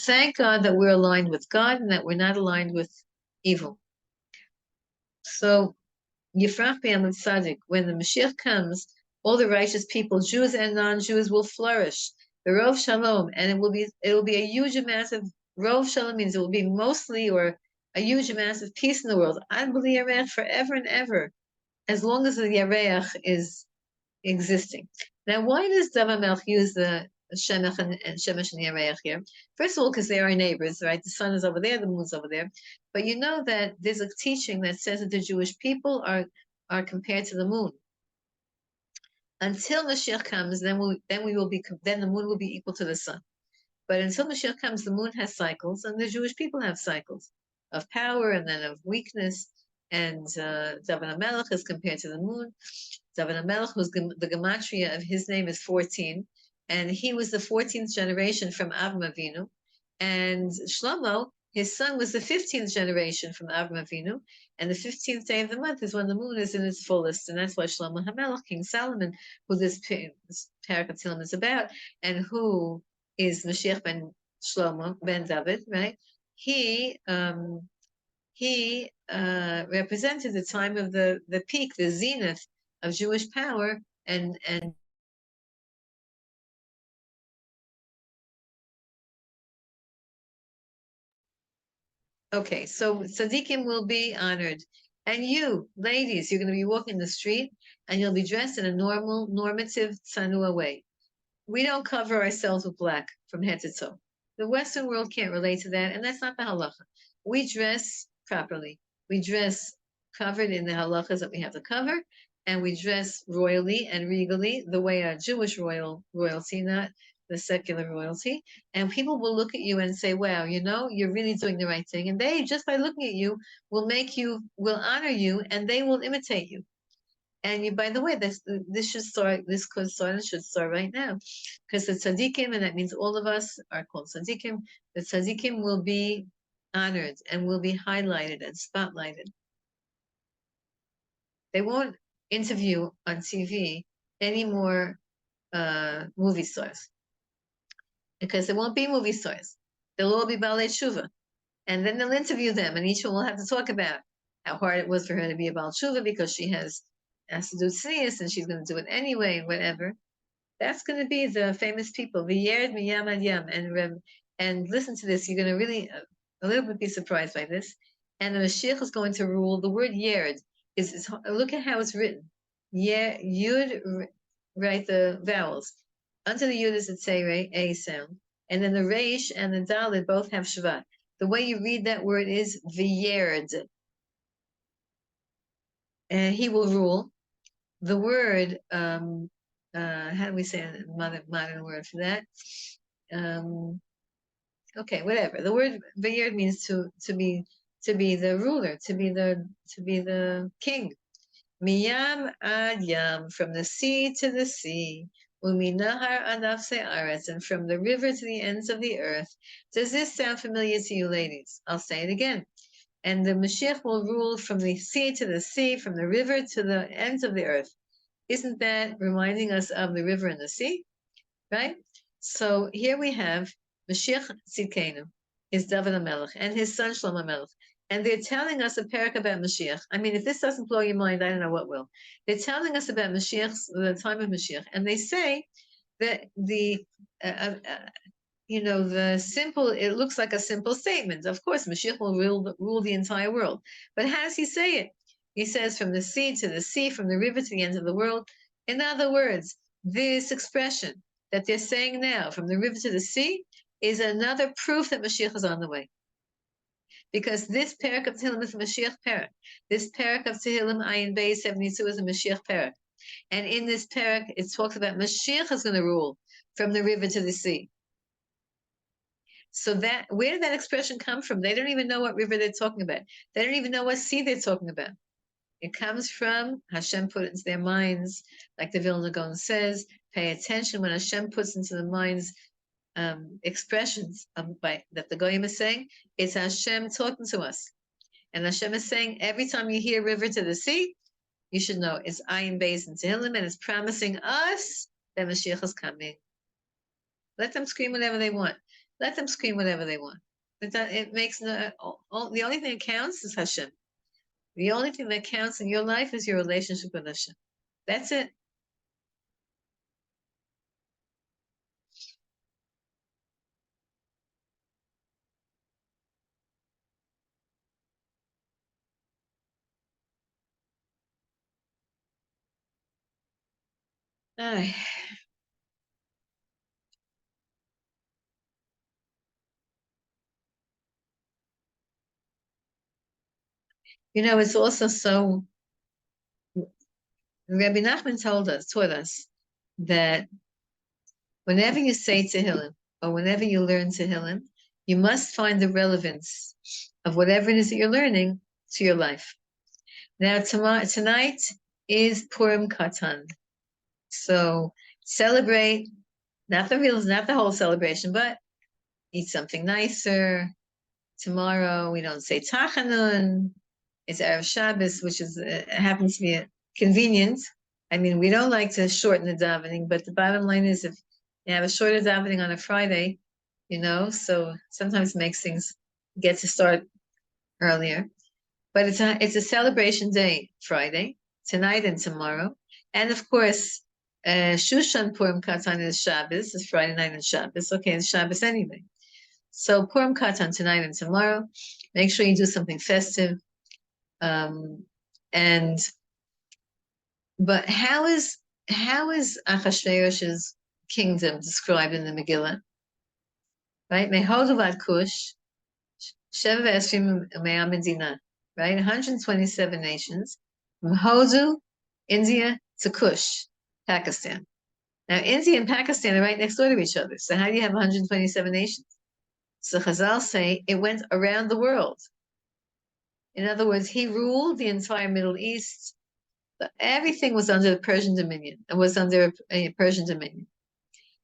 Thank God that we're aligned with God and that we're not aligned with evil. So, Yifrach B'Yam Tzaddik, when the Mashiach comes, all the righteous people, Jews and non-Jews, will flourish. The Rov Shalom, and it will be a huge amount of Rov Shalom means it will be mostly or a huge amount of peace in the world. Unbelievable Yareach forever and ever, as long as the Yareach is existing. Now, why does David Melch use the Shemesh and Yareach here? First of all, because they are neighbors, right? The sun is over there, the moon's over there. But you know that there's a teaching that says that the Jewish people are compared to the moon. Until Mashiach comes, then the moon will be equal to the sun. But until Mashiach comes, the moon has cycles, and the Jewish people have cycles of power and then of weakness. and David HaMelech is compared to the moon. David HaMelech, who's the gematria of his name is 14, and he was the 14th generation from Avram Avinu, and Shlomo, his son, was the 15th generation from Avram Avinu, and the 15th day of the month is when the moon is in its fullest, and that's why Shlomo HaMelech, King Solomon, who this parak of Tehillim is about, and who is Mashiach ben Shlomo ben David, right? He represented the time of the peak, the zenith of Jewish power, and okay, so tzaddikim will be honored, and you, ladies, you're going to be walking the street, and you'll be dressed in a normative tzanua way. We don't cover ourselves with black from head to toe. The Western world can't relate to that, and that's not the halacha. We dress properly. We dress covered in the halachas that we have to cover, and we dress royally and regally the way our Jewish royalty, not the secular royalty. And people will look at you and say, wow, you're really doing the right thing. And they, just by looking at you, will honor you, and they will imitate you. And by the way, this should start. This could start and should start right now, because the tzaddikim, and that means all of us are called tzaddikim. The tzaddikim will be honored and will be highlighted and spotlighted. They won't interview on TV any more movie stars, because there won't be movie stars. They'll all be Balei Tshuva, and then they'll interview them, and each one will have to talk about how hard it was for her to be a Baal Tshuva because she has to do tznius, and she's going to do it anyway, whatever. That's going to be the famous people. V'yered miyam ad yam, and listen to this. You're going to really a little bit be surprised by this. And the Mashiach is going to rule. The word yered is look at how it's written. Yud, write the vowels. Under the yud is a tzei, a sound, and then the reish and the dalet both have shvat. The way you read that word is v'yered. And he will rule. The word, how do we say a modern word for that? Okay, whatever. The word v'yered means to be the ruler, to be the king. Miyam ad yam, from the sea to the sea. Uminahar anafse aretz, and from the river to the ends of the earth. Does this sound familiar to you, ladies? I'll say it again. And the Mashiach will rule from the sea to the sea, from the river to the ends of the earth. Isn't that reminding us of the river and the sea? Right? So here we have Mashiach Tzidkenu, is David HaMelech, and his son Shlomo HaMelech. And they're telling us a parak about Mashiach. I mean, if this doesn't blow your mind, I don't know what will. They're telling us about the time of Mashiach, and they say that the simple, it looks like a simple statement. Of course, Mashiach will rule the entire world. But how does he say it? He says, from the sea to the sea, from the river to the end of the world. In other words, this expression that they're saying now, from the river to the sea, is another proof that Mashiach is on the way. Because this parak of Tehillim is a Mashiach parak. This parak of Tehillim, Ayin Beis 72, is a Mashiach parak. And in this parak, it talks about Mashiach is going to rule from the river to the sea. So where did that expression come from? They don't even know what river they're talking about. They don't even know what sea they're talking about. It comes from Hashem put it into their minds, like the Vilna Gaon says, pay attention when Hashem puts into the minds expressions that the Goyim is saying. It's Hashem talking to us. And Hashem is saying, every time you hear river to the sea, you should know it's Ayin Beis and Tehillim, and it's promising us that Mashiach is coming. Let them scream whatever they want. Let them scream whatever they want. It makes the only thing that counts is Hashem. The only thing that counts in your life is your relationship with Hashem. That's it. It's also so. Rabbi Nachman taught us that whenever you say Tehillim, or whenever you learn Tehillim, you must find the relevance of whatever it is that you're learning to your life. Now tonight is Purim Katan. So celebrate, not the whole celebration, but eat something nicer. Tomorrow we don't say Tachanun. It's Erev Shabbos, which is happens to be convenient. I mean, we don't like to shorten the davening, but the bottom line is if you have a shorter davening on a Friday, so sometimes it makes things get to start earlier. But it's a celebration day, Friday, tonight and tomorrow. And of course, Shushan Purim Katan is Shabbos, it's Friday night and Shabbos. Okay, it's Shabbos anyway. So Purim Katan tonight and tomorrow. Make sure you do something festive. But how is Achashverosh's kingdom described in the Megillah? Right? Mehodu vad Kush, Sheva v'Esrim Mea Medina. Right? 127 nations. From Hodu, India, to Kush, Pakistan. Now, India and Pakistan are right next door to each other. So how do you have 127 nations? So Chazal say it went around the world. In other words, he ruled the entire Middle East. Everything was under the Persian dominion. It was under a Persian dominion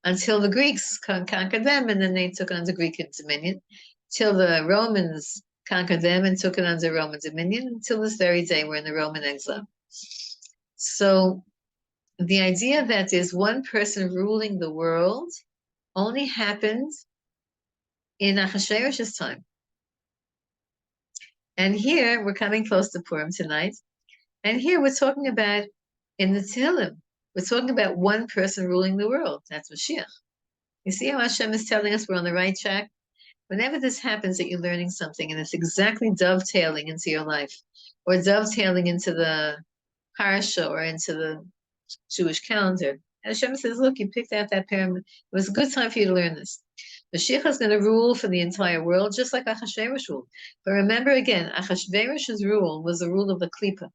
until the Greeks conquered them, and then they took it under Greek dominion. Till the Romans conquered them and took it under Roman dominion. Until this very day, we're in the Roman exile. So the idea that there's one person ruling the world only happened in Achashverosh's time. And here we're coming close to Purim tonight. And here we're talking about, in the Tehillim, we're talking about one person ruling the world. That's Mashiach. You see how Hashem is telling us we're on the right track? Whenever this happens that you're learning something and it's exactly dovetailing into your life, or dovetailing into the parasha or into the Jewish calendar, and Hashem says, look, you picked out that pyramid. It was a good time for you to learn this. Mashiach is going to rule for the entire world, just like Achashverosh ruled. But remember again, Achashverosh's rule was the rule of the klipa.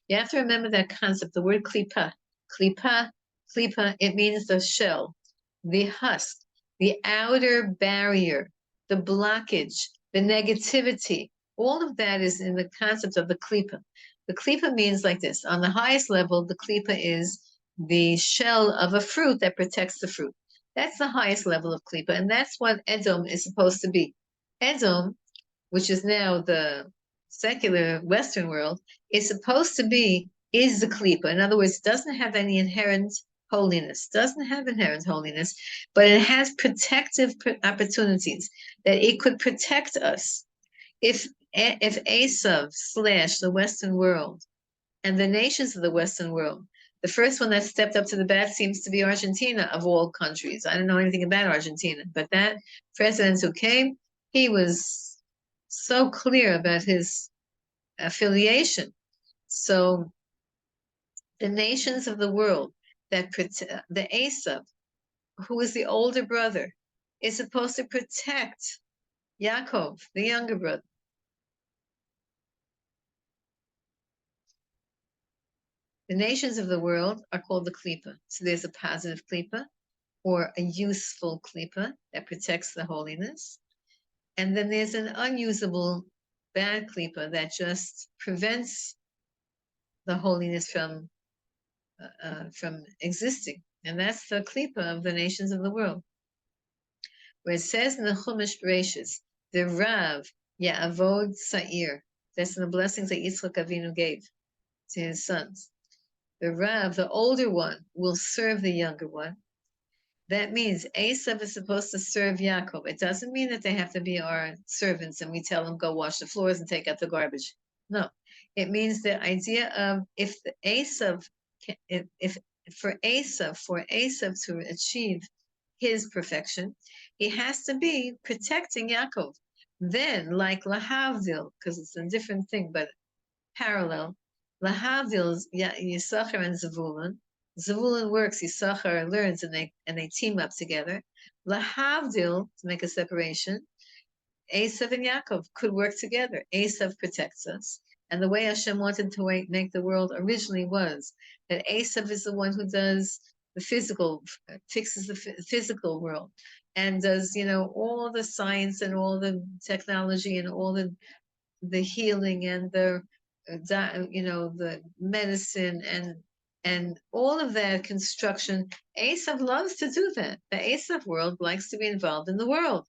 You have to remember that concept, the word klipa. Klipa, it means the shell, the husk, the outer barrier, the blockage, the negativity. All of that is in the concept of the klipa. The klipa means like this. On the highest level, the klipa is the shell of a fruit that protects the fruit. That's the highest level of klipa, and that's what Edom is supposed to be. Edom, which is now the secular Western world, is supposed to be, is the klipa. In other words, it doesn't have any inherent holiness, but it has protective opportunities that it could protect us. If Esav / the Western world and the nations of the Western world, the first one that stepped up to the bat seems to be Argentina, of all countries. I don't know anything about Argentina, but that president who came, he was so clear about his affiliation. So the nations of the world that the Esav, who is the older brother, is supposed to protect Yaakov, the younger brother. The nations of the world are called the klipa. So there's a positive klipa or a useful klipa that protects the holiness. And then there's an unusable bad klipa that just prevents the holiness from existing. And that's the klipa of the nations of the world. Where it says in the Chumash Bereshis, the Rav Ya'avod Sa'ir, that's in the blessings that Yitzchak Avinu gave to his sons. The Rav, the older one, will serve the younger one. That means Esav is supposed to serve Yaakov. It doesn't mean that they have to be our servants and we tell them go wash the floors and take out the garbage. No, it means the idea of if for Esav to achieve his perfection, he has to be protecting Yaakov. Then, like Lahavdil, because it's a different thing, but parallel, Lahavdil is Yisachar and Zevulun. Zevulun works, Yisachar learns, and they team up together. Lahavdil, to make a separation, Esav and Yaakov could work together. Esav protects us. And the way Hashem wanted to make the world originally was that Esav is the one who does the physical, fixes the physical world, and does, all the science and all the technology and all the healing and the the medicine and all of that construction. Esav loves to do that. The Esav world likes to be involved in the world,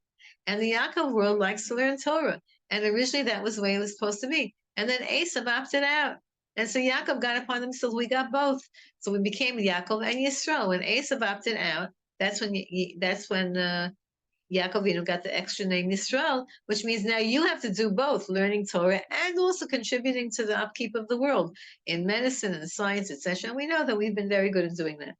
and the Yaakov world likes to learn Torah. And originally that was the way it was supposed to be. And then Esav opted out. And so Yaakov got upon himself. We got both. So we became Yaakov and Yisrael. When Esav opted out, that's when Yaakov got the extra name Yisrael, which means now you have to do both, learning Torah and also contributing to the upkeep of the world in medicine and science, etc. And we know that we've been very good at doing that.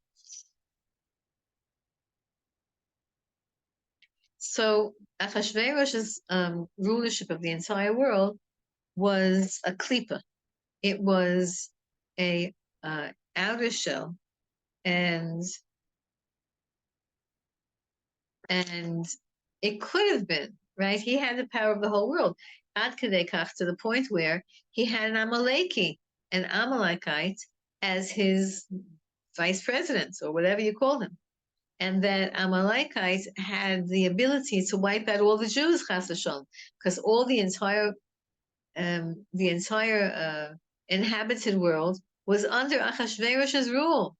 So Achashverosh's rulership of the entire world was a klipa. It was a outer shell, and it could have been, right? He had the power of the whole world. Ad kadei kach, to the point where he had an Amalekite, as his vice president, or whatever you call him. And that Amalekite had the ability to wipe out all the Jews, chas v'shalom, because all the entire inhabited world was under Achashverosh's rule.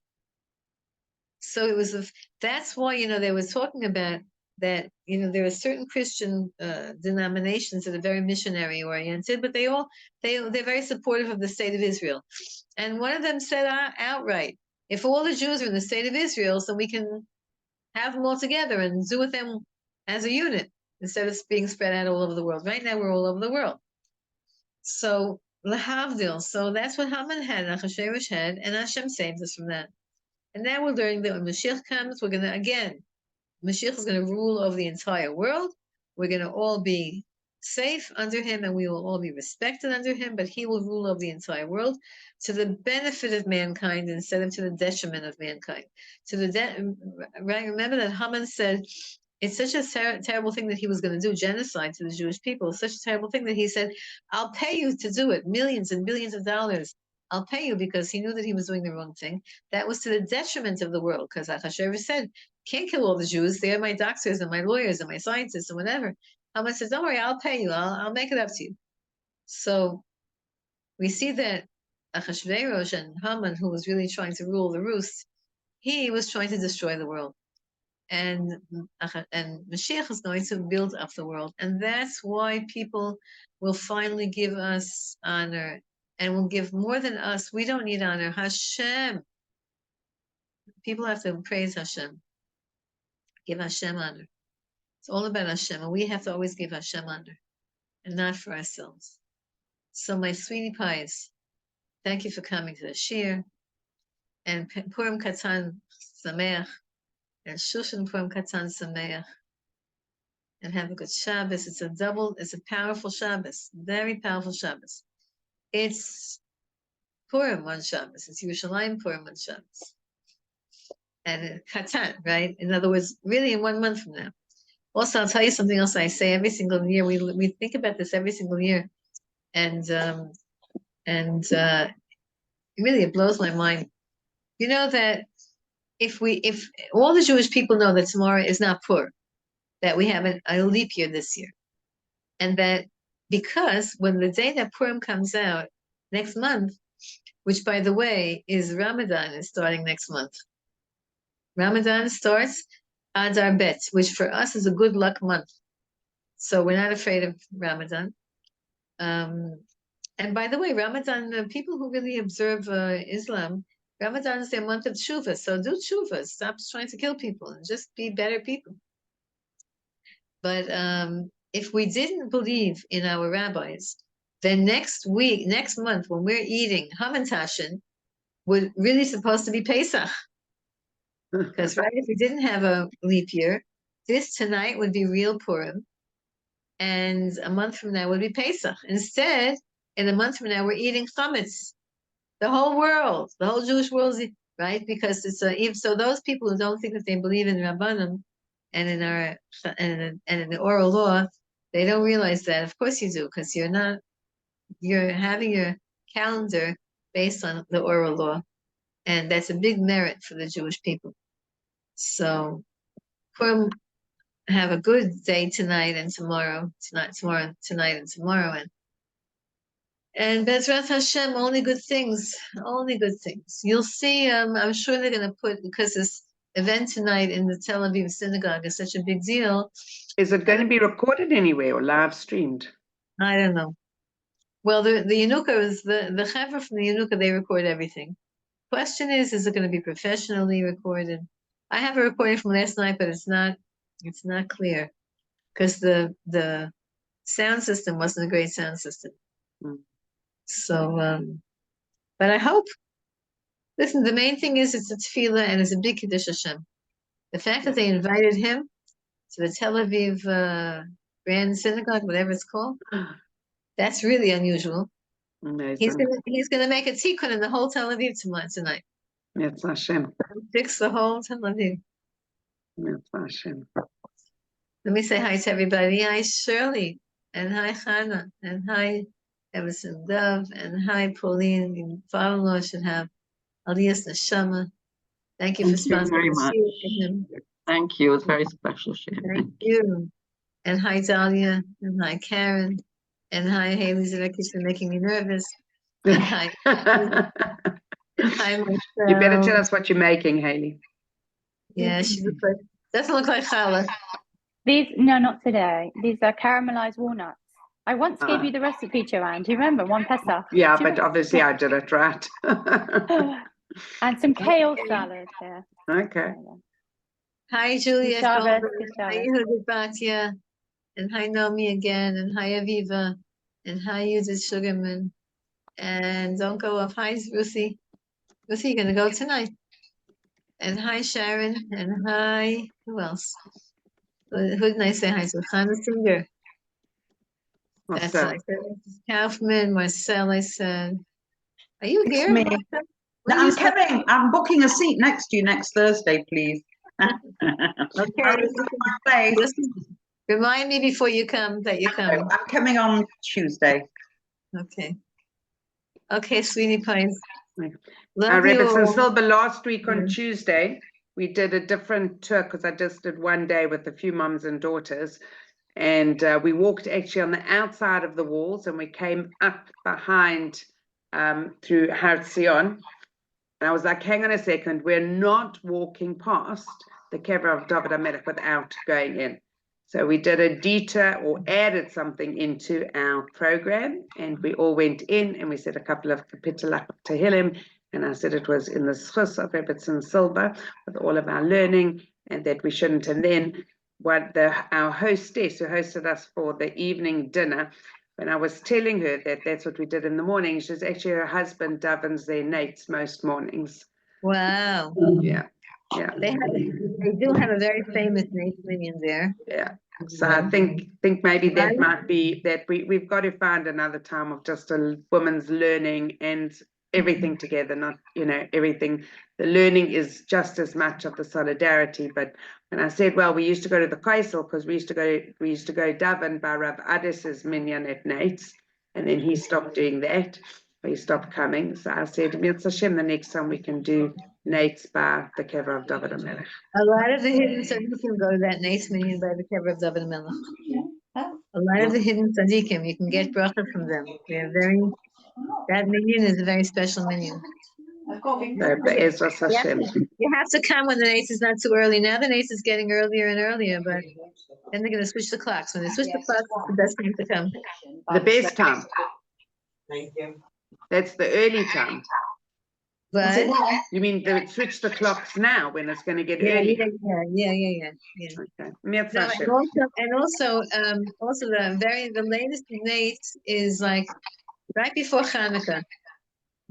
So it was that's why they were talking about that. There are certain Christian denominations that are very missionary oriented, but they're very supportive of the state of Israel. And one of them said outright, if all the Jews are in the state of Israel, so we can have them all together and do with them as a unit instead of being spread out all over the world. Right now we're all over the world. So lahavdil. So that's what Haman had, Achashverosh had, and Hashem saved us from that. And now we're learning that when Mashiach comes, Mashiach is going to rule over the entire world. We're going to all be safe under him, and we will all be respected under him, but he will rule over the entire world to the benefit of mankind instead of to the detriment of mankind. Right? Remember that Haman said, it's such a terrible thing that he was going to do, genocide to the Jewish people. It's such a terrible thing that he said, I'll pay you to do it, millions and billions of dollars. I'll pay you, because he knew that he was doing the wrong thing. That was to the detriment of the world, because Achashverosh said, can't kill all the Jews. They're my doctors and my lawyers and my scientists and whatever. Haman says, don't worry, I'll pay you. I'll make it up to you. So we see that Achashverosh and Haman, who was really trying to rule the roost, he was trying to destroy the world. And Mashiach is going to build up the world. And that's why people will finally give us honor and will give more than us. We don't need honor. Hashem. People have to praise Hashem. Give Hashem honor. It's all about Hashem. And we have to always give Hashem honor and not for ourselves. So my sweetie pies, thank you for coming to the shir. And Purim Katan Sameach. And Shushan Purim Katan Sameach. And have a good Shabbos. It's a powerful Shabbos. Very powerful Shabbos. It's Purim on Shabbos. It's Yerushalayim Purim on Shabbos. And Katan, right? In other words, really in 1 month from now. Also, I'll tell you something else I say every single year. We think about this every single year. And really it blows my mind. You know that if all the Jewish people know that tomorrow is not Purim, that we have a leap year this year. And that because when the day that Purim comes out next month, which by the way is Ramadan, is starting next month. Ramadan starts Adar Bet, which for us is a good luck month. So we're not afraid of Ramadan. And by the way, Ramadan, people who really observe Islam, Ramadan is their month of tshuva. So do tshuva. Stop trying to kill people and just be better people. But if we didn't believe in our rabbis, then next month, when we're eating Hamantashen, we're really supposed to be Pesach. Because right, if we didn't have a leap year, this tonight would be real Purim, and a month from now would be Pesach. Instead, in a month from now, we're eating chametz. The whole world, the whole Jewish world, right? Because it's even so. Those people who don't think that they believe in Rabbanim and in the oral law, they don't realize that. Of course you do, because you're having your calendar based on the oral law, and that's a big merit for the Jewish people. So, have a good day tonight and tomorrow, tonight and tomorrow, and And Bezrat Hashem, only good things, only good things. You'll see, I'm sure they're going to put, because this event tonight in the Tel Aviv synagogue is such a big deal. Is it going to be recorded anywhere or live streamed? I don't know. Well, the Yanuka is the Chevra from the Yanuka, they record everything. Question is it going to be professionally recorded? I have a recording from last night, but it's not clear because the sound system wasn't a great sound system. So, but I hope. Listen, the main thing is it's a tefillah and it's a big Kiddush Hashem. The fact that they invited him to the Tel Aviv Grand Synagogue, whatever it's called, that's really unusual. Amazing. He's gonna make a tikkun in the whole Tel Aviv tonight. Yes, Hashem. Fix the whole Tel Aviv. Yes, Hashem. Let me say hi to everybody. Hi Shirley, and hi Chana, and hi Rebbetzin Dov, and hi Pauline. Your father-in-law should have Aliyas Neshama. Thank you for sponsoring very much. him. Thank you. It was very special, Shem. Thank you. And hi Dahlia, and hi Karen, and hi Haley Zedeki's for making me nervous. And hi. Hi Marcel. You better tell us what you're making, Haley. Yeah, she looks like, doesn't look like challah. No, not today. These are caramelized walnuts. I once gave you the recipe, Joanne. Do you remember? One Pesach. Yeah, but obviously I did it right. And some kale salad here. Okay. Hi Juliet Shabbos, Goldberg, good hi Shabbos. Yehudit Batya, and hi Nomi again, and hi Aviva, and hi Judith Sugarman. And don't go off. Hi Ruthie. Ruthie, you're gonna go tonight. And hi Sharon, and hi, who else? Who did I say hi to? Hannah Singer. That's Marcel. I said. Kaufman, Marcel, I said. Are you It's here? me. Where No, are you I'm coming. I'm booking a seat next to you next Thursday, please. Okay. I'll reserve my place. Just remind me before you come that you're coming. I'm coming on Tuesday. Okay. Okay, sweetie pies. Love you Rebbetzin all. Silber, last week on Yeah. Tuesday, we did a different tour because I just did one day with a few mums and daughters. And we walked actually on the outside of the walls and we came up behind through Har Zion. And I was like, hang on a second, we're not walking past the kever of David HaMelech without going in. So we did a detour or added something into our program and we all went in and we said a couple of kapitulach of Tehillim. And I said it was in the schus of Rebbetzin Silber with all of our learning and that we shouldn't. And then our hostess who hosted us for the evening dinner, when I was telling her that that's what we did in the morning, she's actually her husband davens their nates most mornings. Wow. Yeah. Yeah. They do have a very famous Nate minion there. Yeah. So I think maybe that might be that we've got to find another time of just a woman's learning and everything together, not everything. The learning is just as much of the solidarity. But when I said, well, we used to go to the Kaisel because we used to go daven by Rav Adis's minyan at Nate's, and then he stopped doing that. He stopped coming. So I said, Mirz Hashem, the next time we can do Nate's by the kever of David HaMelech. A lot of the hidden tzaddikim go to that Nate's minion by the kever of David HaMelech. A lot of the hidden tzaddikim, you can get bracha from them. That minion is a very special minion. So Be'ezras Hashem. You have to come when the Nate's is not too early. Now the Nate's is getting earlier and earlier, but then they're going to switch the clocks. When they switch the clocks, it's the best time to come. The best time. That's the early time. But You mean they would switch the clocks now when it's going to get yeah. early? Okay. Mirz No, Hashem. and also the latest Nate is like right before Hanukkah.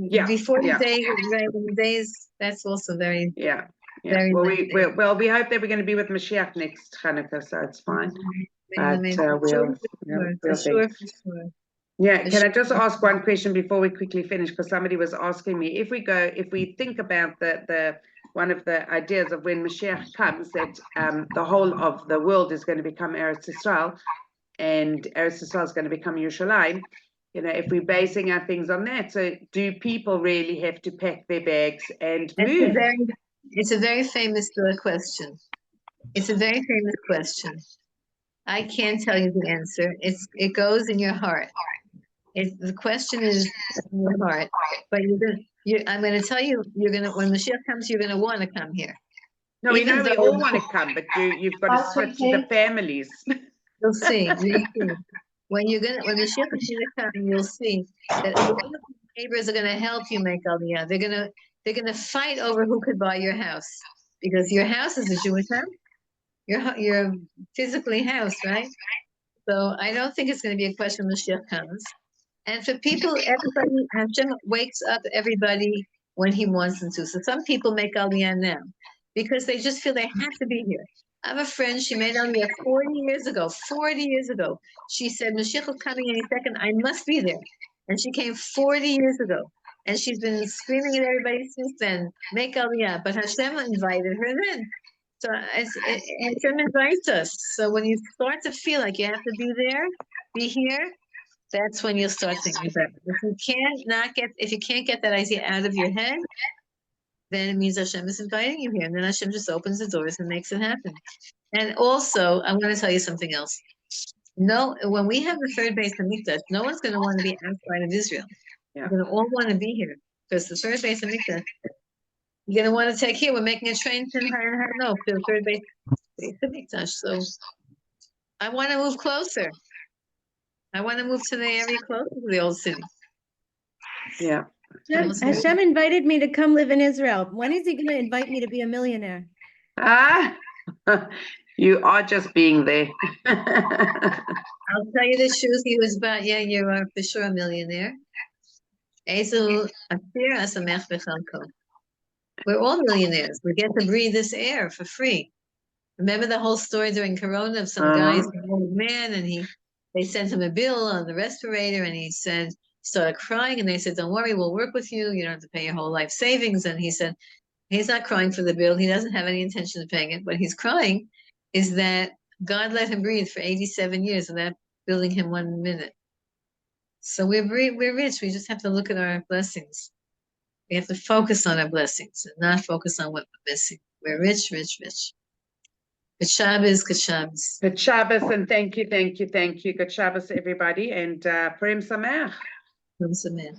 Yeah, Before yeah. the day, right when the days. That's also very. Yeah. Very Well, nice. we hope that we're going to be with Mashiach next Hanukkah, so it's fine. But For sure. Yeah, can I just ask one question before we quickly finish? Because somebody was asking me if we think about the one of the ideas of when Mashiach comes, that the whole of the world is going to become Eretz Yisrael, and Eretz Yisrael is going to become Yerushalayim. If we're basing our things on that, so do people really have to pack their bags and move? It's a very famous question. It's a very famous question. I can't tell you the answer. It goes in your heart. The question is in your heart, but I'm going to tell you, when Mashiach comes, you're going to want to come here. No, we Even know we though- all want to come, but you've got to switch the families. You'll see. When Mashiach is going to come, you'll see that all of the neighbors are going to help you make Aliyah. They're going to fight over who could buy your house, because your house is a Jewish house. You're physically housed, right? So I don't think it's going to be a question when Mashiach comes. And for people, everybody, Hashem wakes up everybody when he wants them to. So some people make Aliyah now because they just feel they have to be here. I have a friend, she made Aliyah 40 years ago. 40 years ago. She said, Mashiach is coming any second, I must be there. And she came 40 years ago. And she's been screaming at everybody since then, make Aliyah. But Hashem invited her then. So Hashem invites us. So when you start to feel like you have to be there, be here, that's when you'll start thinking about it. If you can't get that idea out of your head, then it means Hashem is inviting you here. And then Hashem just opens the doors and makes it happen. And also, I want to tell you something else. No, when we have the third base of Mikdash, no one's going to want to be outside of Israel. Yeah. We're going to all want to be here because the third base of Mikdash, you're going to want to take here. We're making a train to the third base of Mikdash. So I want to move closer. I want to move to the area closer to the old city. Yeah. Hashem invited me to come live in Israel. When is he going to invite me to be a millionaire? You are just being there. I'll tell you the truth. He was about, yeah, you are for sure a millionaire. We're all millionaires. We get to breathe this air for free. Remember the whole story during Corona of some guy's an old man, and they sent him a bill on the respirator, and he started crying, and they said, don't worry, we'll work with you. You don't have to pay your whole life savings. And he said, he's not crying for the bill. He doesn't have any intention of paying it. What he's crying is that God let him breathe for 87 years without billing him 1 minute. So we're rich. We just have to look at our blessings. We have to focus on our blessings and not focus on what we're missing. We're rich, rich, rich. Good Shabbos, good Shabbos. Good Shabbos, and thank you. Good Shabbos, everybody, and Purim Sameach. Purim Sameach.